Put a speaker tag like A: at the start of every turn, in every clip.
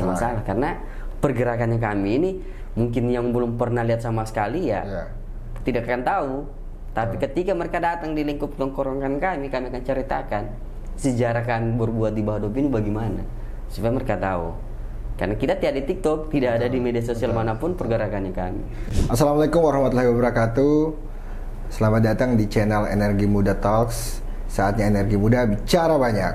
A: masalah karena pergerakannya kami ini mungkin yang belum pernah lihat sama sekali ya tidak akan tahu. Tapi ketika mereka datang di lingkup tongkrongan kami akan ceritakan sejarah kami berbuat di Bahodopi ini bagaimana supaya mereka tahu. Karena kita tidak di TikTok, tidak ada di media sosial manapun pergerakannya kami.
B: Assalamualaikum warahmatullahi wabarakatuh. Selamat datang di channel Energi Muda Talks. Saatnya Energi Muda bicara banyak.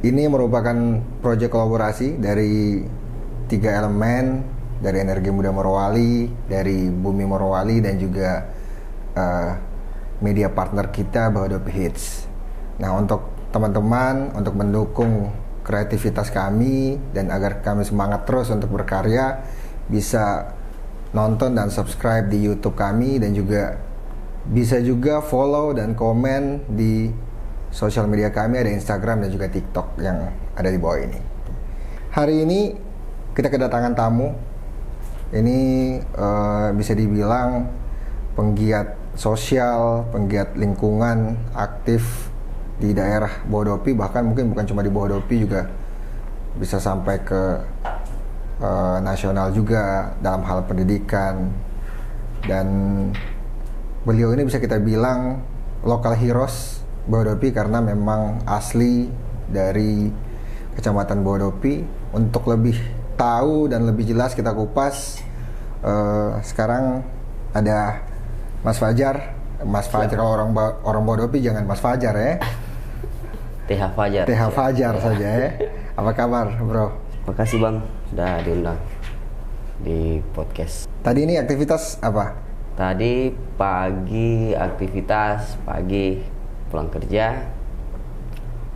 B: Ini merupakan proyek kolaborasi dari 3 elemen, dari Energi Muda Morowali, dari Bumi Morowali, dan juga media partner kita Bahodopi Hits. Nah, untuk teman-teman, untuk mendukung kreativitas kami dan agar kami semangat terus untuk berkarya, bisa nonton dan subscribe di YouTube kami, dan juga bisa juga follow dan komen di sosial media kami, ada Instagram dan juga TikTok yang ada di bawah ini. Hari ini kita kedatangan tamu. Ini bisa dibilang penggiat sosial, penggiat lingkungan, aktif di daerah Bahodopi, bahkan mungkin bukan cuma di Bahodopi, juga bisa sampai ke nasional juga dalam hal pendidikan. Dan beliau ini bisa kita bilang local heroes Bahodopi karena memang asli dari Kecamatan Bahodopi. Untuk lebih tahu dan lebih jelas kita kupas, sekarang ada Mas Fajar. Mas Fajar, kalau orang Bahodopi jangan Mas Fajar ya.
A: TH Fajar.
B: TH Fajar saja ya. Apa kabar, Bro?
A: Makasih Bang sudah diundang di podcast.
B: Tadi ini aktivitas apa?
A: Tadi pagi aktivitas pagi pulang kerja.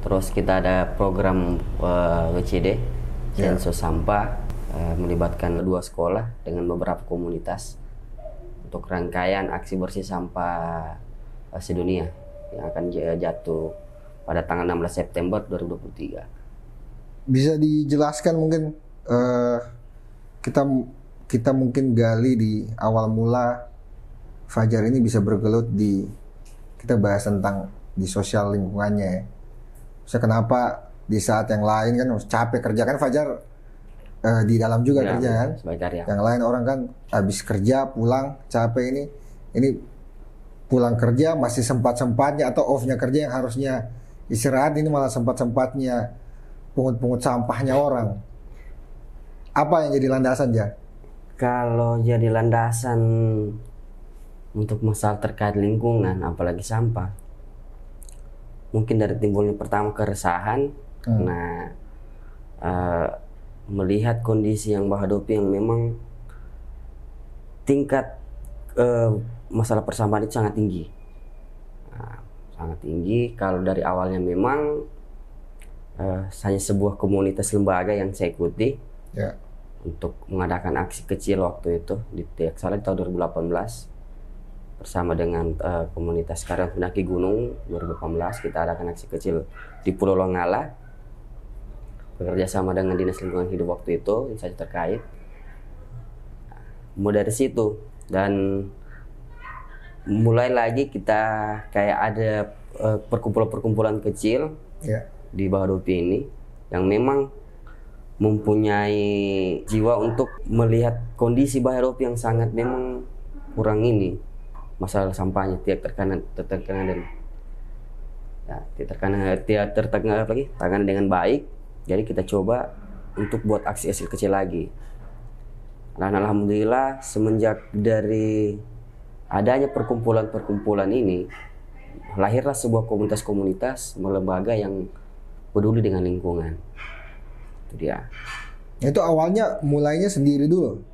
A: Terus kita ada program WCD, sensus sampah, melibatkan 2 sekolah dengan beberapa komunitas untuk rangkaian aksi bersih sampah sedunia yang akan jatuh pada tanggal 16 September 2023.
B: Bisa dijelaskan mungkin, kita mungkin gali di awal mula Fajar ini bisa bergelut di, kita bahas tentang di sosial lingkungannya. So, kenapa di saat yang lain kan capek kerja, kan Fajar di dalam juga kerja kan, yang lain orang kan habis kerja pulang capek, ini pulang kerja masih sempat-sempatnya atau off-nya kerja yang harusnya istirahat, ini malah sempat-sempatnya pungut-pungut sampahnya orang. Apa yang jadi landasan, Ja?
A: Kalau jadi landasan untuk masalah terkait lingkungan, apalagi sampah, mungkin dari timbulnya pertama keresahan karena melihat kondisi yang Bahodopi yang memang tingkat masalah persampahan itu sangat tinggi. Sangat tinggi. Kalau dari awalnya memang hanya sebuah komunitas lembaga yang saya ikuti untuk mengadakan aksi kecil waktu itu di Tiaksala di tahun 2018 bersama dengan komunitas karya pendaki gunung. 2018 kita adakan aksi kecil di Pulau Longala bekerja sama dengan Dinas Lingkungan Hidup waktu itu, instansi terkait. Mulai dari situ dan mulai lagi kita kayak ada perkumpulan-perkumpulan kecil di Bahodopi ini yang memang mempunyai jiwa untuk melihat kondisi Bahodopi yang sangat memang kurang ini, masalah sampahnya tidak tertangani dengan baik. Jadi kita coba untuk buat aksi kecil lagi. Dan alhamdulillah semenjak dari adanya perkumpulan-perkumpulan ini, lahirlah sebuah komunitas-komunitas lembaga yang peduli dengan lingkungan. Itu dia.
B: Itu awalnya mulainya sendiri dulu?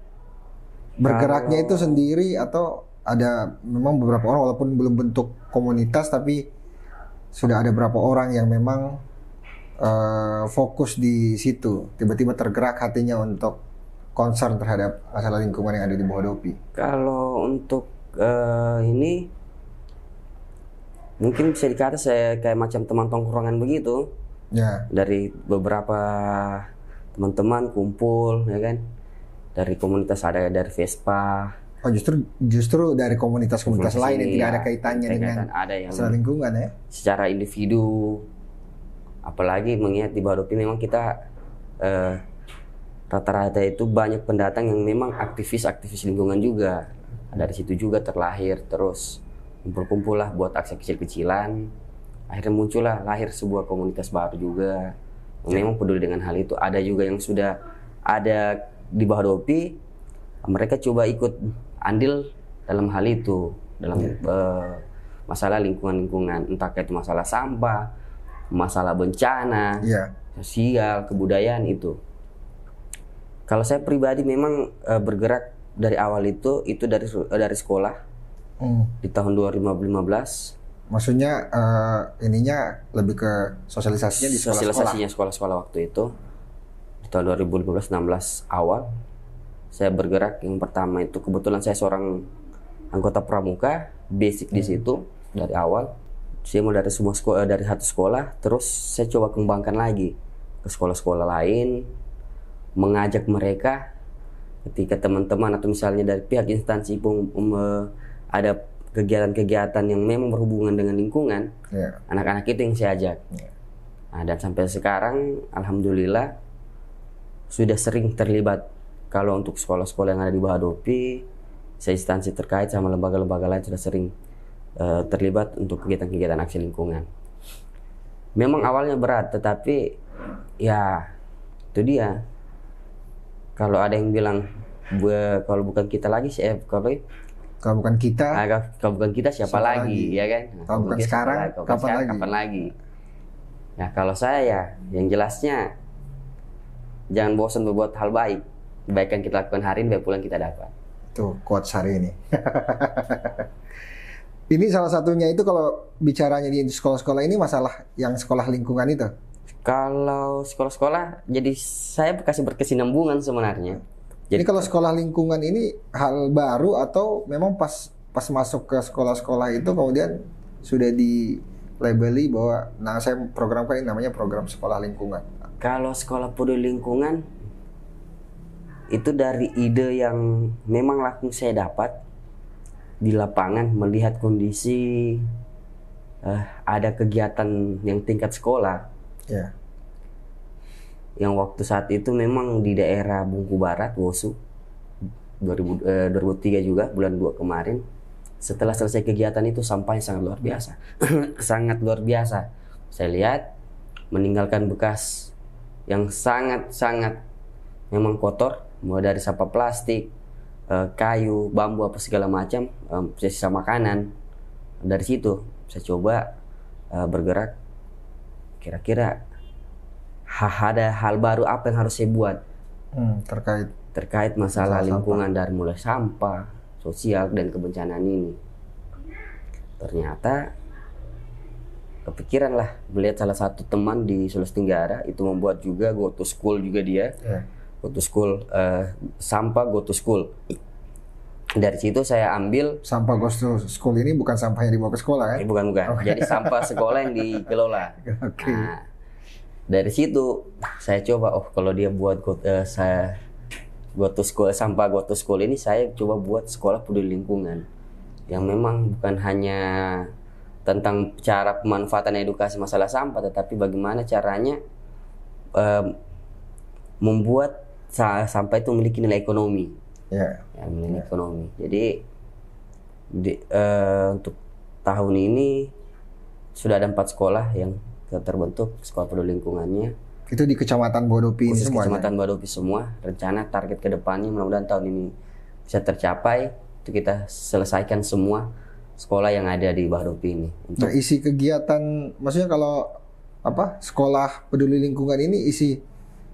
B: Bergeraknya itu sendiri atau ada memang beberapa orang, walaupun belum bentuk komunitas tapi sudah ada beberapa orang yang memang fokus di situ, tiba-tiba tergerak hatinya untuk concern terhadap masalah lingkungan yang ada di Bahodopi?
A: Kalau untuk ini mungkin bisa dikata saya kayak macam teman tongkrongan begitu. Dari beberapa teman-teman kumpul ya kan, dari komunitas ada dari Vespa.
B: Oh, justru dari komunitas-komunitas lain yang tidak ada kaitannya dengan
A: ada yang
B: masalah lingkungan ya.
A: Secara individu, apalagi mengingat di Bahodopi memang kita rata-rata itu banyak pendatang yang memang aktivis lingkungan juga. Dari situ juga terlahir, terus kumpul-kumpul lah buat aksi kecil-kecilan. Akhirnya muncullah lahir sebuah komunitas baru juga yang memang peduli dengan hal itu. Ada juga yang sudah ada di Bahodopi, mereka coba ikut andil dalam hal itu, dalam masalah lingkungan, entah itu masalah sampah, masalah bencana, sosial, kebudayaan itu. Kalau saya pribadi memang bergerak dari awal itu dari sekolah di tahun 2015.
B: Maksudnya ininya lebih ke sosialisasinya di sekolah-sekolah.
A: Sosialisasinya sekolah-sekolah waktu itu di tahun 2015-16 awal. Saya bergerak yang pertama itu kebetulan saya seorang anggota pramuka, basic di situ dari awal. Saya mulai dari semua sekolah, dari satu sekolah, terus saya coba kembangkan lagi ke sekolah-sekolah lain, mengajak mereka ketika teman-teman atau misalnya dari pihak instansi ada kegiatan-kegiatan yang memang berhubungan dengan lingkungan, anak-anak itu yang saya ajak. Nah, dan sampai sekarang alhamdulillah sudah sering terlibat. Kalau untuk sekolah-sekolah yang ada di Bahodopi, saya instansi terkait sama lembaga-lembaga lain sudah sering terlibat untuk kegiatan-kegiatan aksi lingkungan. Memang awalnya berat, tetapi ya itu dia. Kalau ada yang bilang kalau bukan kita lagi, kalau
B: bukan kita,
A: kalau bukan kita siapa lagi, ya kan?
B: Kalau bukan sekarang,
A: kapan lagi? Nah, kalau saya ya, yang jelasnya jangan bosan berbuat hal baik. Kebaikan kita lakukan hari ini, baik pulang kita dapat.
B: Tuh quotes hari ini. Ini salah satunya itu kalau bicaranya di sekolah-sekolah ini masalah yang sekolah lingkungan itu.
A: Kalau sekolah-sekolah, jadi saya kasih berkesinambungan sebenarnya.
B: Jadi kalau sekolah lingkungan ini hal baru atau memang pas masuk ke sekolah-sekolah itu kemudian sudah di labeli bahwa saya programkan ini namanya program sekolah lingkungan.
A: Kalau sekolah peduli lingkungan itu dari ide yang memang langsung saya dapat di lapangan melihat kondisi ada kegiatan yang tingkat sekolah. Yang waktu saat itu memang di daerah Bungku Barat, Wosu, 2003 juga, bulan 2 kemarin. Setelah selesai kegiatan itu sampahnya sangat luar biasa. Sangat luar biasa. Saya lihat meninggalkan bekas yang sangat-sangat memang kotor, mulai dari sampah plastik, kayu, bambu, apa segala macam, sisa makanan. Dari situ saya coba bergerak, kira-kira ada hal baru apa yang harus saya buat terkait masalah lingkungan sampah. Dari mulai sampah, sosial, dan kebencanaan ini. Ternyata kepikiran lah melihat salah satu teman di Sulawesi Tenggara itu membuat juga go to school juga dia. Go to school, sampah go to school. Dari situ saya ambil
B: sampah go to school ini bukan sampah yang dibawa ke sekolah kan?
A: Bukan. Jadi sampah sekolah yang dikelola. Nah, dari situ saya coba kalau dia buat sampah go to school ini, saya coba buat sekolah peduli lingkungan yang memang bukan hanya tentang cara pemanfaatan edukasi masalah sampah, tetapi bagaimana caranya membuat sampah itu memiliki nilai ekonomi. Nilai ekonomi. Jadi untuk tahun ini sudah ada 4 sekolah yang terbentuk sekolah peduli lingkungannya.
B: Itu di Kecamatan Bahodopi ini semua.
A: Kecamatan Bahodopi semua. Rencana target ke depannya mudah-mudahan tahun ini bisa tercapai. Itu kita selesaikan semua sekolah yang ada di Bahodopi ini.
B: Nah, isi kegiatan, maksudnya kalau sekolah peduli lingkungan ini isi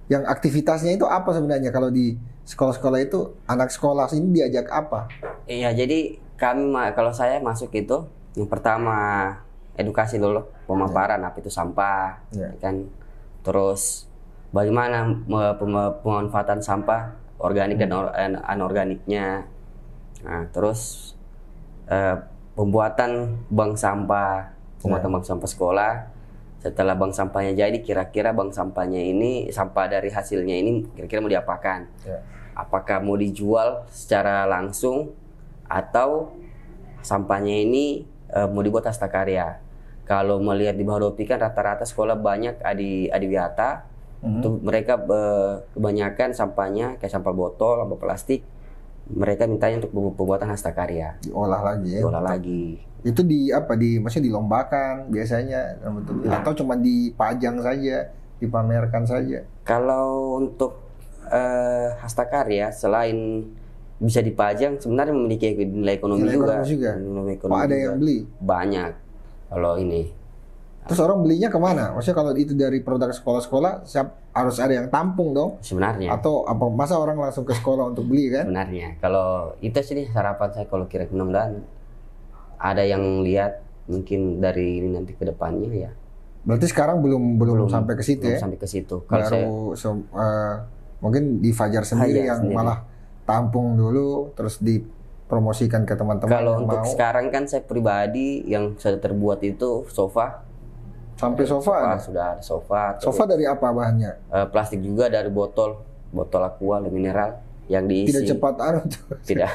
B: yang aktivitasnya itu apa sebenarnya? Kalau di sekolah-sekolah itu anak sekolah ini diajak apa?
A: Iya, jadi kalau saya masuk itu yang pertama edukasi dulu, pemaparan apa itu sampah, kan. Terus bagaimana pemanfaatan sampah organik dan anorganiknya. Nah, terus pembuatan bank sampah, bank sampah sekolah. Setelah bank sampahnya jadi, kira-kira bank sampahnya ini, sampah dari hasilnya ini kira-kira mau diapakan? Apakah mau dijual secara langsung atau sampahnya ini mau dibuat hasta karya. Kalau melihat di Bahodopi kan rata-rata sekolah banyak adiwiyata. Itu mereka kebanyakan sampahnya kayak sampah botol, sampah plastik. Mereka mintanya untuk pembuatan hasta karya.
B: Diolah lagi ya.
A: Diolah lagi.
B: Itu maksudnya dilombakan biasanya atau cuma dipajang saja, dipamerkan saja?
A: Kalau untuk hasta karya selain bisa dipajang sebenarnya memiliki nilai ekonomi juga.
B: Nilai ekonomi ada juga. Yang beli?
A: Banyak. Kalau ini.
B: Terus orang belinya kemana? Maksudnya kalau itu dari produk sekolah-sekolah, harus ada yang tampung dong?
A: Sebenarnya.
B: Atau masa orang langsung ke sekolah untuk beli kan?
A: Sebenarnya. Kalau itu sih harapan saya kalau kira-kira mudah-mudahan ada yang lihat mungkin dari ini nanti ke depannya ya.
B: Berarti sekarang belum sampai ke situ ya?
A: Belum sampai ke situ.
B: Kalau mungkin di Fajar sendiri yang malah tampung dulu terus dipromosikan ke teman-teman.
A: Kalau untuk sekarang kan saya pribadi yang sudah terbuat itu sofa.
B: Sampai sofa?
A: Sudah ada sofa.
B: Sofa dari apa bahannya?
A: Plastik juga dari botol aqua mineral yang diisi.
B: Tidak cepat tuh?
A: Tidak.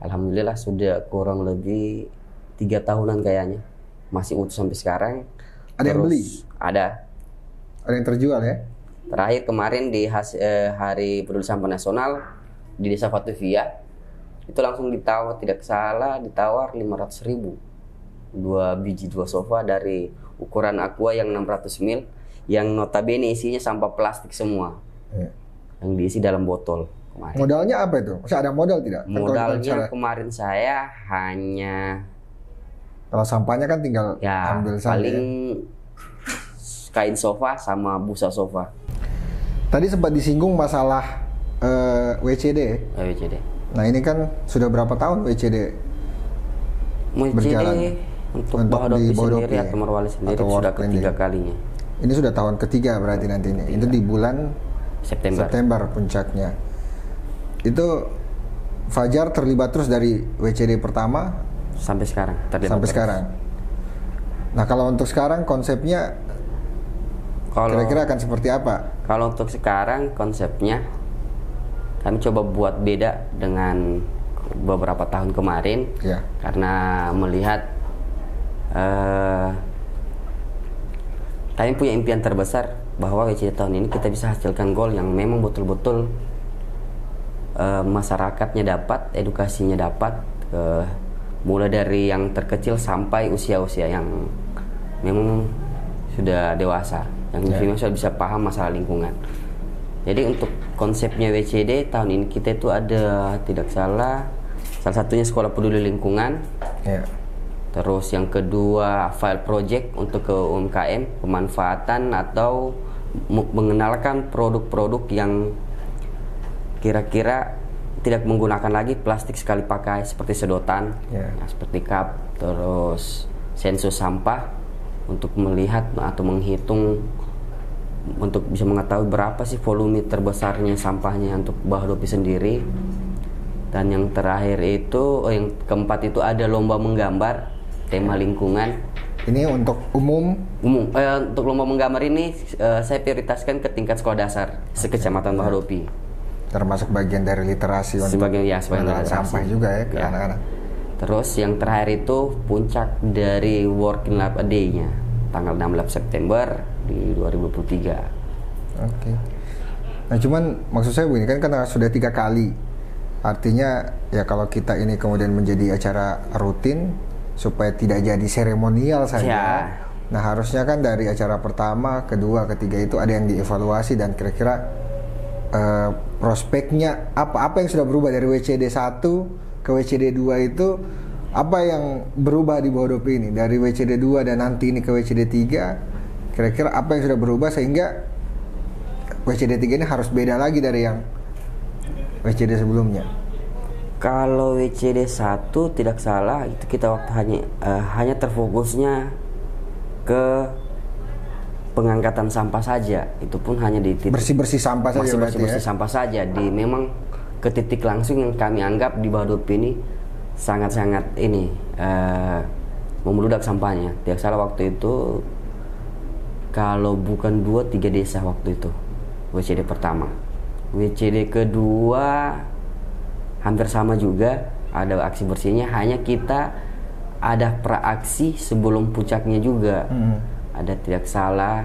A: Alhamdulillah sudah kurang lebih 3 tahunan kayaknya. Masih utuh sampai sekarang.
B: Ada yang beli?
A: Ada.
B: Ada yang terjual ya?
A: Terakhir kemarin di Hari Peduli Sampah Nasional di Desa Fatuvia itu langsung ditawar, tidak salah ditawar 500.000 2 sofa dari ukuran aqua yang 600 ml yang notabene isinya sampah plastik semua yang diisi dalam botol kemarin.
B: Modalnya apa itu? Maksudnya ada modal tidak?
A: Modalnya kemarin saya hanya
B: kalau sampahnya kan tinggal ambil saja.
A: Paling kain sofa sama busa sofa.
B: Tadi sempat disinggung masalah WCD.
A: WCD.
B: Nah ini kan sudah berapa tahun WCD berjalan?
A: Untuk Bahodopi sendiri atau Morowali sendiri sudah ketiga kalinya.
B: Ini sudah tahun ketiga berarti nanti ini. Itu di bulan September puncaknya. Itu Fajar terlibat terus dari WCD pertama
A: sampai sekarang.
B: Sekarang. Nah kalau untuk sekarang konsepnya kira-kira akan seperti apa?
A: Kalau untuk sekarang konsepnya kami coba buat beda dengan beberapa tahun kemarin karena melihat kami punya impian terbesar bahwa WCD tahun ini kita bisa hasilkan gol yang memang betul-betul masyarakatnya dapat, edukasinya dapat, mulai dari yang terkecil sampai usia-usia yang memang sudah dewasa, yang memang sudah bisa paham masalah lingkungan. Jadi untuk konsepnya WCD tahun ini kita itu ada tidak salah satunya sekolah peduli lingkungan. Terus yang kedua file project untuk ke UMKM, pemanfaatan atau mengenalkan produk-produk yang kira-kira tidak menggunakan lagi plastik sekali pakai seperti sedotan, seperti cup, terus sensus sampah untuk melihat atau menghitung untuk bisa mengetahui berapa sih volume terbesarnya sampahnya untuk Bahodopi sendiri. Dan yang terakhir itu, yang keempat itu ada lomba menggambar tema lingkungan.
B: Ini untuk umum?
A: Untuk lomba menggambar ini saya prioritaskan ke tingkat sekolah dasar sekecamatan Bahodopi.
B: Termasuk bagian dari literasi
A: sebagian
B: untuk sampah juga ya ke anak-anak.
A: Terus yang terakhir itu puncak dari Working Lab A Day-nya tanggal 16 September di 2023.
B: Oke. Nah cuman maksud saya begini kan karena sudah 3 kali. Artinya ya kalau kita ini kemudian menjadi acara rutin supaya tidak jadi seremonial saja. Nah harusnya kan dari acara pertama, kedua, ketiga itu ada yang dievaluasi dan kira-kira prospeknya apa yang sudah berubah dari WCD 1 ke WCD 2 itu, apa yang berubah di Bahodopi ini dari WCD 2 dan nanti ini ke WCD 3, kira-kira apa yang sudah berubah sehingga WCD 3 ini harus beda lagi dari yang WCD sebelumnya.
A: Kalau WCD 1 tidak salah itu kita waktu hanya terfokusnya ke pengangkatan sampah saja. Itu pun hanya di titik
B: bersih-bersih sampah saja.
A: Bersih-bersih sampah saja di memang ke titik langsung yang kami anggap di Bahodopi ini sangat-sangat membludak sampahnya. Tidak salah waktu itu kalau bukan 2-3 desa waktu itu WCD pertama. WCD kedua hampir sama juga, ada aksi bersihnya, hanya kita ada praaksi sebelum puncaknya juga. Ada tidak salah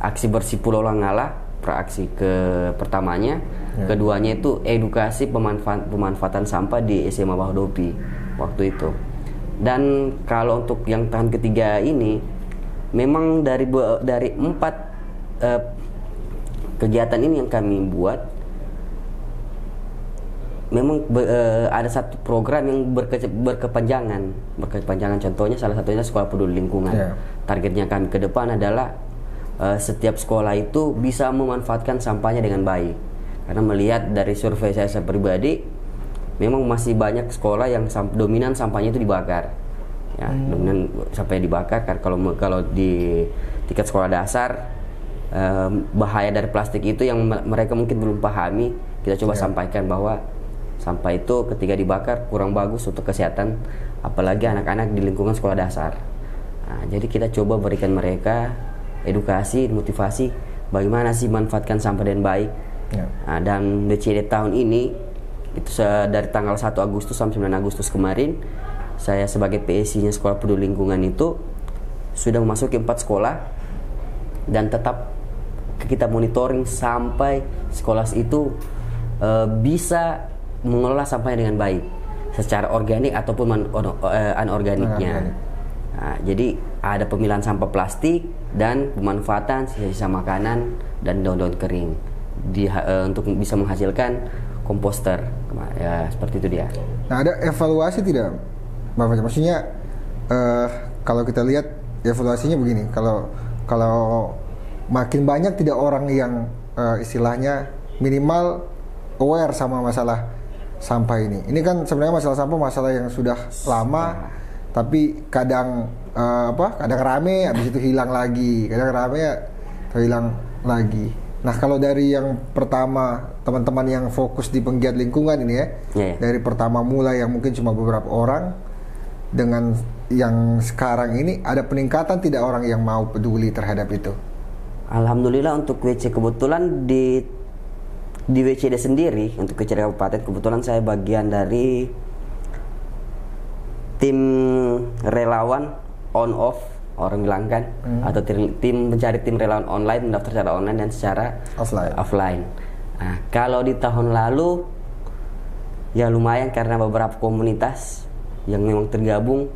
A: aksi bersih Pulau Langala, praaksi ke pertamanya, keduanya itu edukasi pemanfaatan sampah di SMA Bahodopi waktu itu. Dan kalau untuk yang tahun ketiga ini, memang dari 4 kegiatan ini yang kami buat, memang ada satu program yang berkepanjangan. Contohnya salah satunya sekolah peduli lingkungan. Targetnya kami ke depan adalah setiap sekolah itu bisa memanfaatkan sampahnya dengan baik. Karena melihat dari survei saya pribadi, memang masih banyak sekolah yang dominan sampahnya itu dibakar. Ya, dominan sampahnya dibakar. Karena kalau di tingkat sekolah dasar, bahaya dari plastik itu yang mereka mungkin belum pahami, kita coba sampaikan bahwa sampah itu ketika dibakar kurang bagus untuk kesehatan, apalagi anak-anak di lingkungan sekolah dasar. Nah, jadi kita coba berikan mereka edukasi, motivasi bagaimana sih manfaatkan sampah dengan baik. Nah, dan BCD tahun ini itu dari tanggal 1 Agustus sampai 9 Agustus kemarin, saya sebagai PSI-nya Sekolah Peduli Lingkungan itu sudah memasuki 4 sekolah, dan tetap kita monitoring sampai sekolah itu bisa mengelola sampahnya dengan baik secara organik ataupun anorganiknya. Nah, jadi ada pemilahan sampah plastik dan pemanfaatan sisa-sisa makanan dan daun-daun kering untuk bisa menghasilkan komposter. Ya, seperti itu dia.
B: Nah, ada evaluasi tidak, Bapak? Maksudnya kalau kita lihat evaluasinya begini, kalau makin banyak tidak orang yang istilahnya minimal aware sama masalah sampah ini. Ini kan sebenarnya masalah sampah masalah yang sudah lama, tapi kadang kadang rame, habis itu hilang lagi, kadang rame hilang lagi. Nah, kalau dari yang pertama, teman-teman yang fokus di penggiat lingkungan ini dari pertama mulai yang mungkin cuma beberapa orang, dengan yang sekarang ini ada peningkatan tidak orang yang mau peduli terhadap itu?
A: Alhamdulillah untuk WC kebetulan di WCD sendiri, untuk WCD Kabupaten kebetulan saya bagian dari tim relawan on off, orang bilang kan, atau tim mencari tim relawan online, mendaftar secara online dan secara offline. Nah, kalau di tahun lalu ya lumayan karena beberapa komunitas yang memang tergabung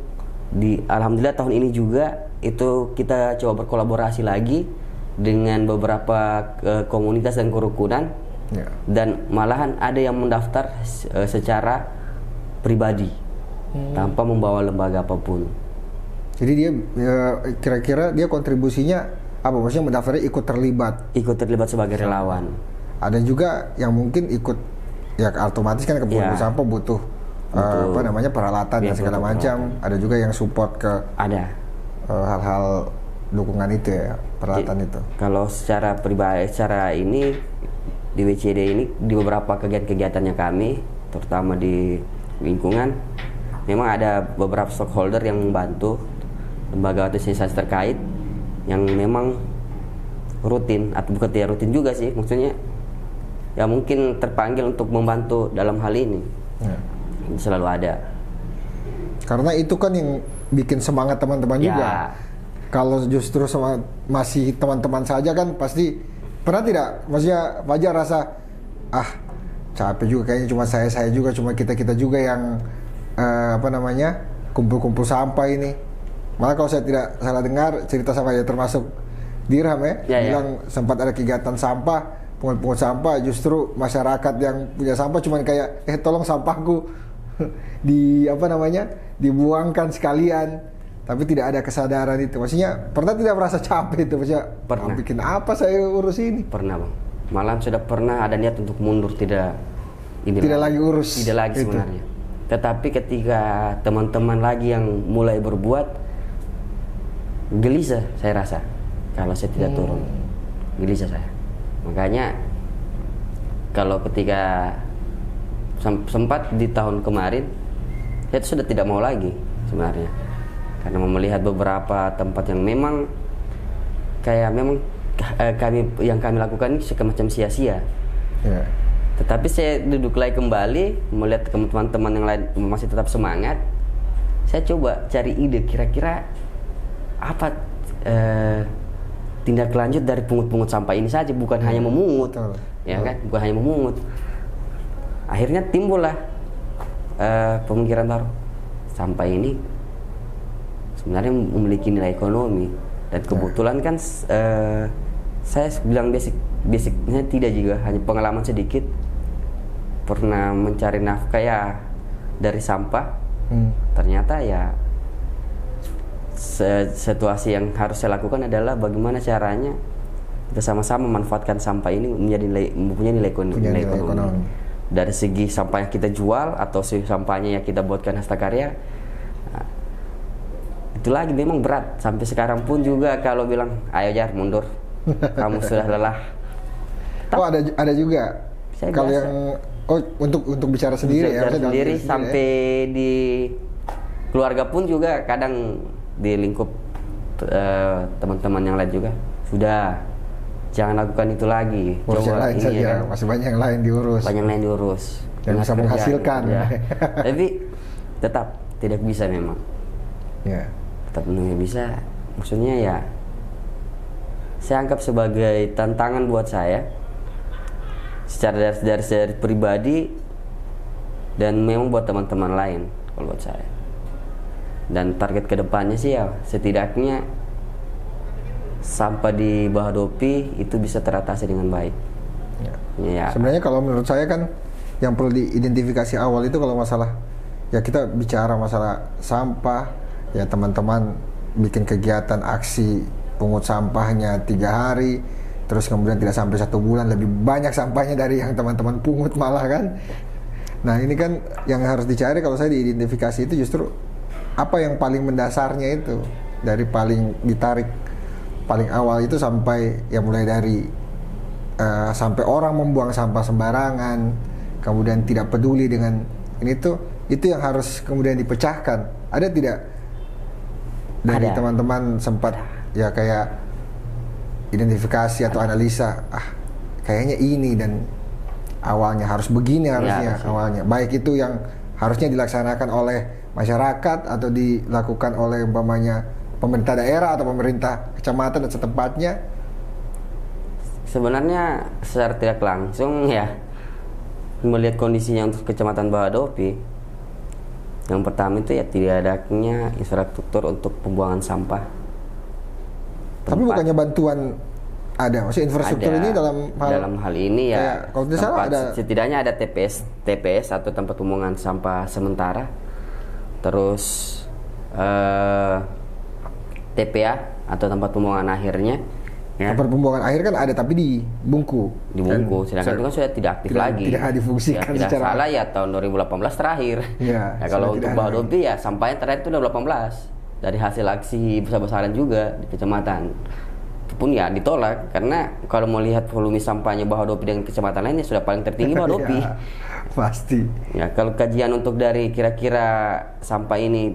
A: alhamdulillah tahun ini juga itu kita coba berkolaborasi lagi dengan beberapa komunitas dan kerukunan. Dan malahan ada yang mendaftar secara pribadi tanpa membawa lembaga apapun.
B: Jadi dia kira-kira dia kontribusinya apa? Maksudnya mendaftarnya ikut terlibat sebagai relawan. Ada juga yang mungkin ikut, ya otomatis kan kebutuhan sampah butuh peralatan dan segala macam. Ada juga yang support ke hal-hal dukungan itu ya, peralatan itu.
A: Kalau secara pribadi, secara ini di WCD ini, di beberapa kegiatan-kegiatannya kami, terutama di lingkungan, memang ada beberapa stakeholder yang membantu, lembaga atau instansi terkait yang memang rutin, atau bukan tidak rutin juga sih, maksudnya ya mungkin terpanggil untuk membantu dalam hal ini. Selalu ada.
B: Karena itu kan yang bikin semangat teman-teman juga. Kalau justru masih teman-teman saja kan pasti. Pernah tidak, maksudnya Fajar rasa capek juga kayaknya, cuma saya juga, cuma kita juga yang kumpul-kumpul sampah ini. Malah kalau saya tidak salah dengar cerita sama dia, termasuk Dirham bilang sempat ada kegiatan sampah, pungut sampah, justru masyarakat yang punya sampah cuman kayak tolong sampahku dibuangkan sekalian. Tapi tidak ada kesadaran itu. Maksudnya pernah tidak merasa capek itu? Maksudnya
A: pernah.
B: Bikin apa saya urus ini?
A: Pernah, Bang. Malah sudah pernah ada niat untuk mundur, tidak
B: lagi urus.
A: Tidak lagi itu sebenarnya. Tetapi ketika teman-teman lagi yang mulai berbuat, gelisah saya rasa kalau saya tidak turun. Gelisah saya. Makanya kalau ketika sempat di tahun kemarin, saya sudah tidak mau lagi sebenarnya. Karena melihat beberapa tempat yang memang kami lakukan ini semacam sia-sia. Tetapi saya duduk lagi kembali, melihat teman-teman yang lain masih tetap semangat. Saya coba cari ide, kira-kira apa tindak lanjut dari pungut-pungut sampah ini saja, bukan hanya memungut.
B: Betul.
A: Ya kan, bukan hanya memungut. Akhirnya timbullah pemikiran baru, sampah ini sebenarnya memiliki nilai ekonomi, dan kebetulan kan saya bilang basicnya tidak juga, hanya pengalaman sedikit, pernah mencari nafkah ya dari sampah. Ternyata ya situasi yang harus saya lakukan adalah bagaimana caranya kita sama-sama memanfaatkan sampah ini mempunyai nilai ekonomi. Dari segi sampah yang kita jual atau segi sampahnya yang kita buatkan hastakarya, nah, itu lagi memang berat. Sampai sekarang pun juga kalau bilang, ayo Jar mundur, kamu sudah lelah.
B: Oh ada juga. Kalau yang untuk bicara sendiri ya,
A: sendiri sampai ya. Di keluarga pun juga kadang di lingkup teman-teman yang lain juga sudah, jangan lakukan itu lagi.
B: Urus yang lain saja, kan? Masih banyak yang lain diurus.
A: Banyak yang lain diurus.
B: Dan bisa menghasilkan.
A: Ya. Tapi tetap tidak bisa memang. Ya. Tetap belum bisa. Maksudnya ya, saya anggap sebagai tantangan buat saya. Secara dari pribadi dan memang buat teman-teman lain kalau buat saya. Dan target kedepannya sih ya setidaknya sampah di Bahodopi itu bisa teratasi dengan baik. Ya.
B: Sebenarnya kalau menurut saya kan yang perlu diidentifikasi awal itu kalau masalah ya kita bicara masalah sampah ya, teman-teman bikin kegiatan aksi pungut sampahnya 3 hari. Terus kemudian tidak sampai 1 bulan lebih banyak sampahnya dari yang teman-teman pungut malah kan. Nah ini kan yang harus dicari kalau saya diidentifikasi itu justru apa yang paling mendasarnya itu, dari paling ditarik paling awal itu sampai ya mulai dari sampai orang membuang sampah sembarangan, kemudian tidak peduli dengan ini tuh, itu yang harus kemudian dipecahkan. Ada tidak dari teman-teman sempat ya kayak identifikasi atau analisa, kayaknya ini dan awalnya harus begini harusnya ya, awalnya, baik itu yang harusnya dilaksanakan oleh masyarakat atau dilakukan oleh umpamanya pemerintah daerah atau pemerintah kecamatan dan setempatnya.
A: Sebenarnya secara tidak langsung ya, melihat kondisinya untuk Kecamatan Bahodopi, yang pertama itu ya tidak adanya infrastruktur untuk pembuangan sampah.
B: Tapi bukannya bantuan ada, maksudnya infrastruktur ini dalam
A: hal ini ya,
B: kalau tidak salah ada,
A: setidaknya ada TPS atau tempat pembuangan sampah sementara, terus TPA atau tempat pembuangan akhirnya. Ya.
B: Tempat pembuangan akhir kan ada tapi di Bungku,
A: sedangkan itu kan sudah tidak aktif lagi.
B: Tidak difungsikan
A: ya, tidak salah ya tahun 2018 terakhir. Ya, kalau untuk Bahodopi ya sampahnya terakhir itu 2018. Dari hasil aksi besar-besaran juga di kecamatan itu pun ya ditolak, karena kalau mau lihat volume sampahnya Bahodopi dengan kecamatan lainnya sudah paling tertinggi Bahodopi.
B: Ya, pasti
A: ya. Kalau kajian untuk dari kira-kira sampah ini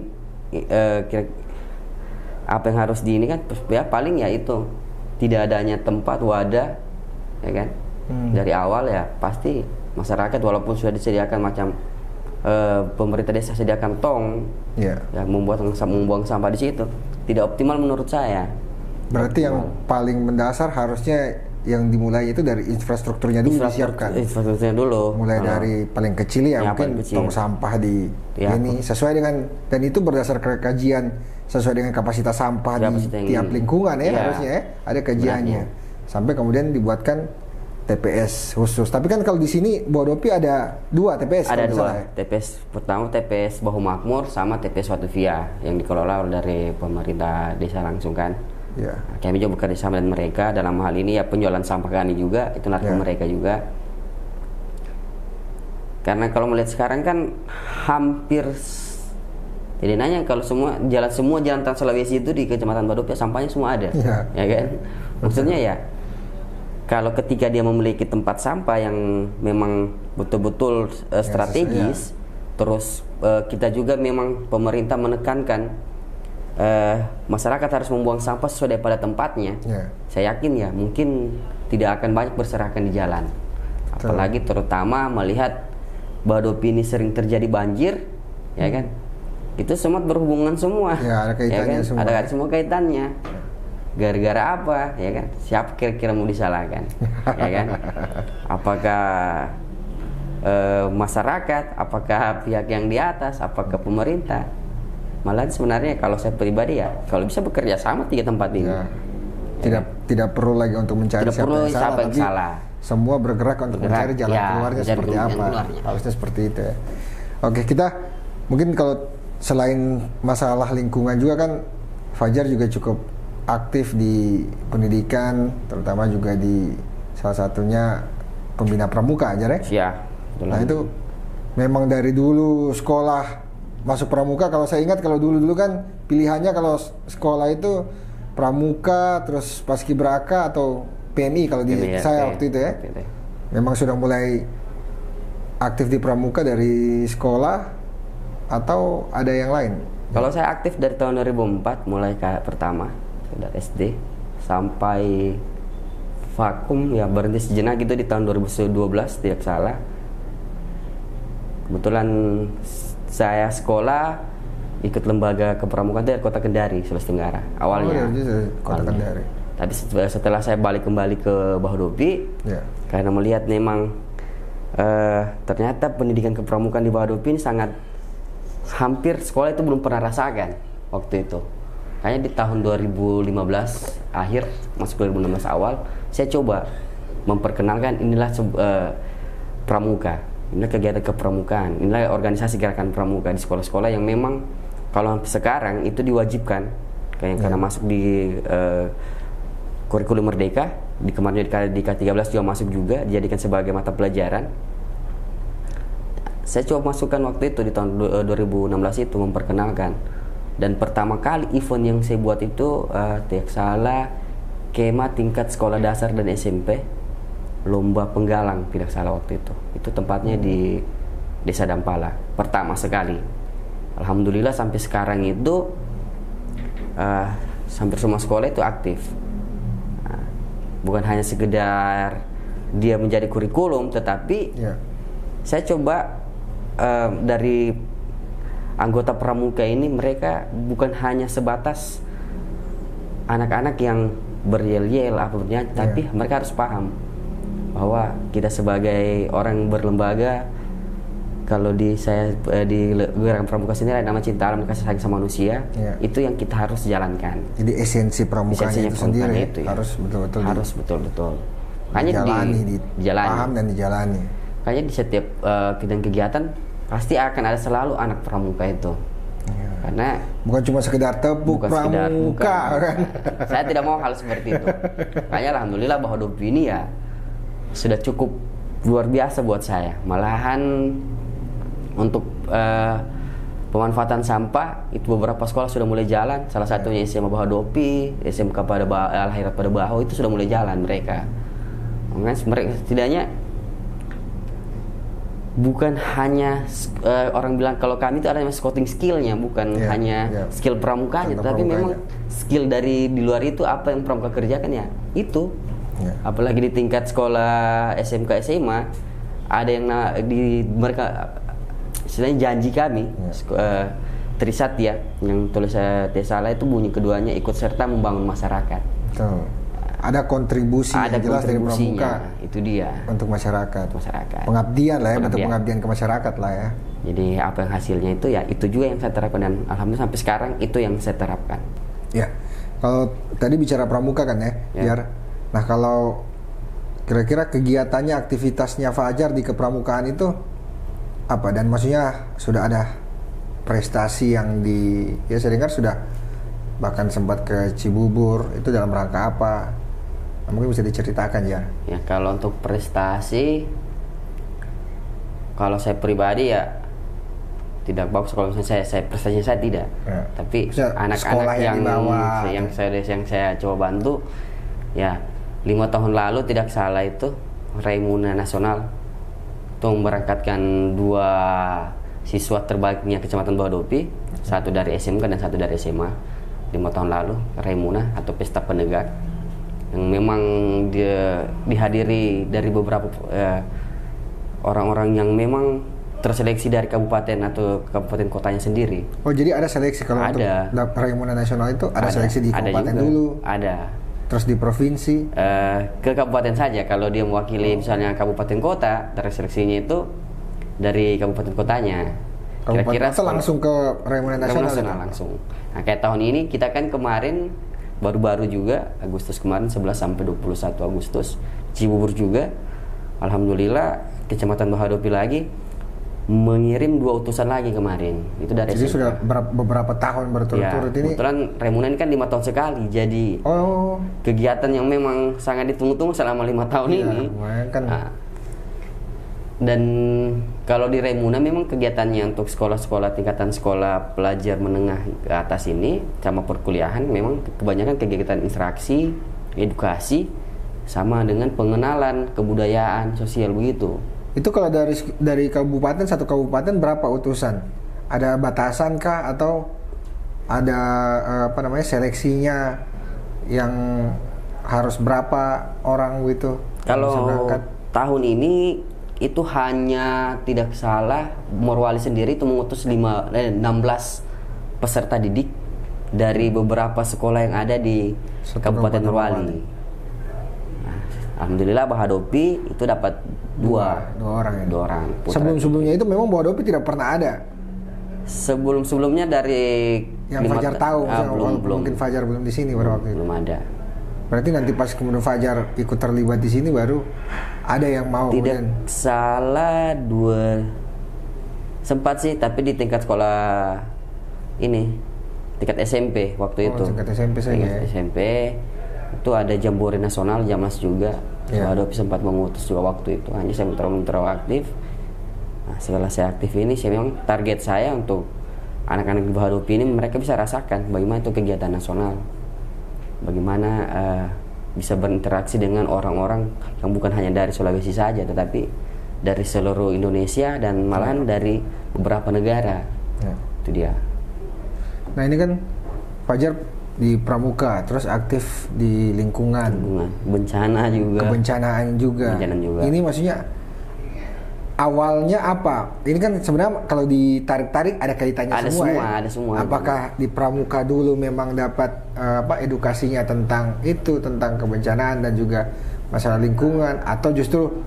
A: apa yang harus ini kan ya paling ya itu tidak adanya tempat wadah ya kan. Dari awal ya pasti masyarakat walaupun sudah disediakan macam pemerintah desa sediakan tong ya membuang sampah di situ, tidak optimal menurut saya.
B: Berarti yang paling mendasar harusnya yang dimulai itu dari infrastrukturnya dulu disiapkan.
A: Infrastrukturnya dulu.
B: Mulai dari paling kecil ya mungkin tong sampah di ini sesuai dengan, dan itu berdasarkan kajian sesuai dengan kapasitas sampah di tiap lingkungan ya, harusnya ya ada kajiannya. Sampai kemudian dibuatkan TPS khusus. Tapi kan kalau di sini Bahodopi ada 2 TPS.
A: Ada 2 TPS. Pertama TPS Bahu Makmur sama TPS Watuvia yang dikelola dari pemerintah desa langsung kan. Ya. Nah, kami juga bekerja sama dengan mereka dalam hal ini ya penjualan sampah kami juga itu nanti mereka juga. Karena kalau melihat sekarang kan hampir jadi nanya kalau semua jalan Trans Sulawesi itu di Kecamatan Bahodopi sampahnya semua ada. Ya kan? Maksudnya ya kalau ketika dia memiliki tempat sampah yang memang betul-betul strategis, terus kita juga memang pemerintah menekankan masyarakat harus membuang sampah sesuai pada tempatnya. Saya yakin ya mungkin tidak akan banyak berserakan di jalan. Apalagi terutama melihat Bahodopi ini sering terjadi banjir, ya kan? Itu semua berhubungan semua.
B: Ya, ada kaitannya
A: ya kan?
B: semua.
A: Ada semua kaitannya. Gara-gara apa, ya kan? Siapa kira-kira mau disalahkan, ya kan? Apakah masyarakat, apakah pihak yang di atas, apakah pemerintah? Malah sebenarnya kalau saya pribadi ya, kalau bisa bekerja sama 3 tempat ini.
B: Ya. Tidak perlu lagi untuk mencari siapa yang salah. Semua bergerak untuk mencari jalan keluarnya seperti apa. Harusnya seperti itu ya. Oke, kita mungkin kalau selain masalah lingkungan juga kan Fajar juga cukup aktif di pendidikan, terutama juga di salah satunya pembina pramuka aja ya.
A: Iya.
B: Nah itu memang dari dulu sekolah masuk pramuka. Kalau saya ingat kalau dulu kan pilihannya kalau sekolah itu pramuka terus paskibraka atau PMI kalau di saya waktu itu ya. Memang sudah mulai aktif di pramuka dari sekolah atau ada yang lain?
A: Kalau saya aktif dari tahun 2004 mulai pertama dari SD sampai vakum ya, berhenti sejenak gitu di tahun 2012 tidak salah. Kebetulan saya sekolah ikut lembaga kepramukaan dari Kota Kendari, Sulawesi Tenggara awalnya.
B: Kota Kendari.
A: Tapi setelah saya balik kembali ke Bahodopi, karena melihat memang ternyata pendidikan kepramukaan di Bahodopi ini sangat hampir sekolah itu belum pernah rasakan waktu itu. Kayaknya di tahun 2015 akhir masuk 2016 awal saya coba memperkenalkan inilah pramuka, inilah kegiatan kepramukaan, inilah organisasi gerakan pramuka di sekolah-sekolah yang memang kalau sekarang itu diwajibkan karena masuk di kurikulum Merdeka, di kemarin di K13 juga masuk juga dijadikan sebagai mata pelajaran. Saya coba masukkan waktu itu di tahun 2016 itu memperkenalkan. Dan pertama kali event yang saya buat itu tidak salah kema tingkat sekolah dasar dan SMP, lomba penggalang tidak salah waktu itu. Itu tempatnya di Desa Dampala pertama sekali. Alhamdulillah sampai sekarang itu hampir semua sekolah itu aktif. Bukan hanya sekedar dia menjadi kurikulum, tetapi saya coba dari anggota pramuka ini mereka bukan hanya sebatas anak-anak yang beryel-yel tapi mereka harus paham bahwa kita sebagai orang berlembaga, kalau di gerakan pramuka sendiri ada nama cinta alam, kasih sayang sama manusia, itu yang kita harus jalankan.
B: Jadi esensi pramukanya itu sendiri
A: itu,
B: harus betul-betul
A: dijalani,
B: paham dan dijalani.
A: Kayaknya di setiap kegiatan pasti akan ada selalu anak pramuka itu. Karena
B: bukan cuma sekedar tepuk pramuka kan.
A: Saya tidak mau hal seperti itu. Kayaknya alhamdulillah Bahodopi ini ya sudah cukup luar biasa buat saya. Malahan untuk pemanfaatan sampah itu beberapa sekolah sudah mulai jalan. Salah satunya SMA Bahodopi, SMK Al-Khairat pada Baho itu sudah mulai jalan mereka. Mereka setidaknya bukan hanya orang bilang kalau kami itu ada scouting skillnya, bukan hanya skill pramukanya, tapi memang skill dari di luar itu apa yang pramuka kerjakan ya itu. Apalagi di tingkat sekolah SMK SMA ada yang mereka istilahnya janji kami Trisatya yang tulis tidak salah itu bunyi keduanya ikut serta membangun masyarakat.
B: Ada kontribusi yang jelas dari pramuka,
A: itu dia
B: untuk masyarakat. Pengabdian lah ya, bentuk pengabdian ke masyarakat lah ya.
A: Jadi apa yang hasilnya itu ya itu juga yang saya terapkan, dan alhamdulillah sampai sekarang itu yang saya terapkan.
B: Ya, kalau tadi bicara pramuka kan ya, biar. Nah kalau kira-kira kegiatannya, aktivitasnya Fajar di kepramukaan itu apa? Dan maksudnya sudah ada prestasi yang saya dengar sudah bahkan sempat ke Cibubur, itu dalam rangka apa? Nah, mungkin bisa diceritakan ya.
A: Ya kalau untuk prestasi, kalau saya pribadi ya tidak bagus. Kalau misalnya saya prestasinya saya tidak. Tapi anak-anak yang saya coba bantu ya 5 tahun lalu tidak salah itu Raimuna Nasional itu memberangkatkan 2 siswa terbaiknya Kecamatan Bahodopi, satu dari SMK dan satu dari SMA 5 tahun lalu, Raimuna atau Pesta Penegak yang memang dia dihadiri dari beberapa orang-orang yang memang terseleksi dari kabupaten atau kabupaten kotanya sendiri.
B: Oh, jadi ada seleksi kalau
A: Ada.
B: untuk Raimuna Nasional itu ada seleksi di
A: ada
B: kabupaten
A: juga.
B: dulu,
A: Ada.
B: terus di provinsi.
A: Ke kabupaten saja. Kalau dia mewakili misalnya kabupaten kota, terseleksinya itu dari kabupaten kotanya.
B: Kabupaten kota langsung ke Raimuna Nasional.
A: Langsung. Nah, kayak tahun ini kita kan kemarin baru-baru juga Agustus kemarin 11 sampai 21 Agustus Cibubur juga. Alhamdulillah Kecamatan Bahodopi lagi mengirim 2 utusan lagi kemarin. Itu dari
B: Jadi
A: SMK.
B: sudah beberapa tahun berturut-turut ini.
A: Kebetulan Raimuna ini kan 5 tahun sekali. Jadi kegiatan yang memang sangat ditunggu-tunggu selama 5 tahun ini.
B: Kan.
A: Nah, dan kalau di Raimuna memang kegiatannya untuk sekolah-sekolah tingkatan sekolah pelajar menengah ke atas ini sama perkuliahan memang kebanyakan kegiatan interaksi, edukasi sama dengan pengenalan kebudayaan sosial begitu.
B: Itu kalau dari kabupaten, satu kabupaten berapa utusan? Ada batasan kah atau ada seleksinya yang harus berapa orang gitu?
A: Kalau tahun ini itu hanya tidak salah Morowali sendiri itu mengutus 16 peserta didik dari beberapa sekolah yang ada di Kabupaten Morowali. Nah, alhamdulillah Bahodopi itu dapat dua orang ya? 2 orang.
B: Sebelumnya itu memang Bahodopi tidak pernah ada.
A: Sebelumnya dari
B: yang Fajar tahu, belum. Mungkin Fajar belum di sini pada waktu itu.
A: Belum ada.
B: Berarti nanti pas kemudian Fajar ikut terlibat di sini baru ada yang mau.
A: Tidak salah 2 sempat sih, tapi di tingkat sekolah ini tingkat SMP waktu itu.
B: Tingkat SMP saja.
A: SMP itu ada Jambore Nasional Jamlas juga. Bahodopi sempat mengutus juga waktu itu. Hanya saya belum terlalu aktif. Nah, setelah saya aktif ini, saya memang target saya untuk anak-anak di Bahodopi ini mereka bisa rasakan bagaimana itu kegiatan nasional, bagaimana bisa berinteraksi dengan orang-orang yang bukan hanya dari Sulawesi saja, tetapi dari seluruh Indonesia dan malahan dari beberapa negara. Itu dia.
B: Nah ini kan Fajar di Pramuka, terus aktif di lingkungan.
A: Bencana juga.
B: Kebencanaan juga. Ini maksudnya awalnya apa? Ini kan sebenarnya kalau ditarik-tarik ada kaitannya
A: ada semua.
B: Apakah di Pramuka dulu memang dapat edukasinya tentang kebencanaan dan juga masalah lingkungan, atau justru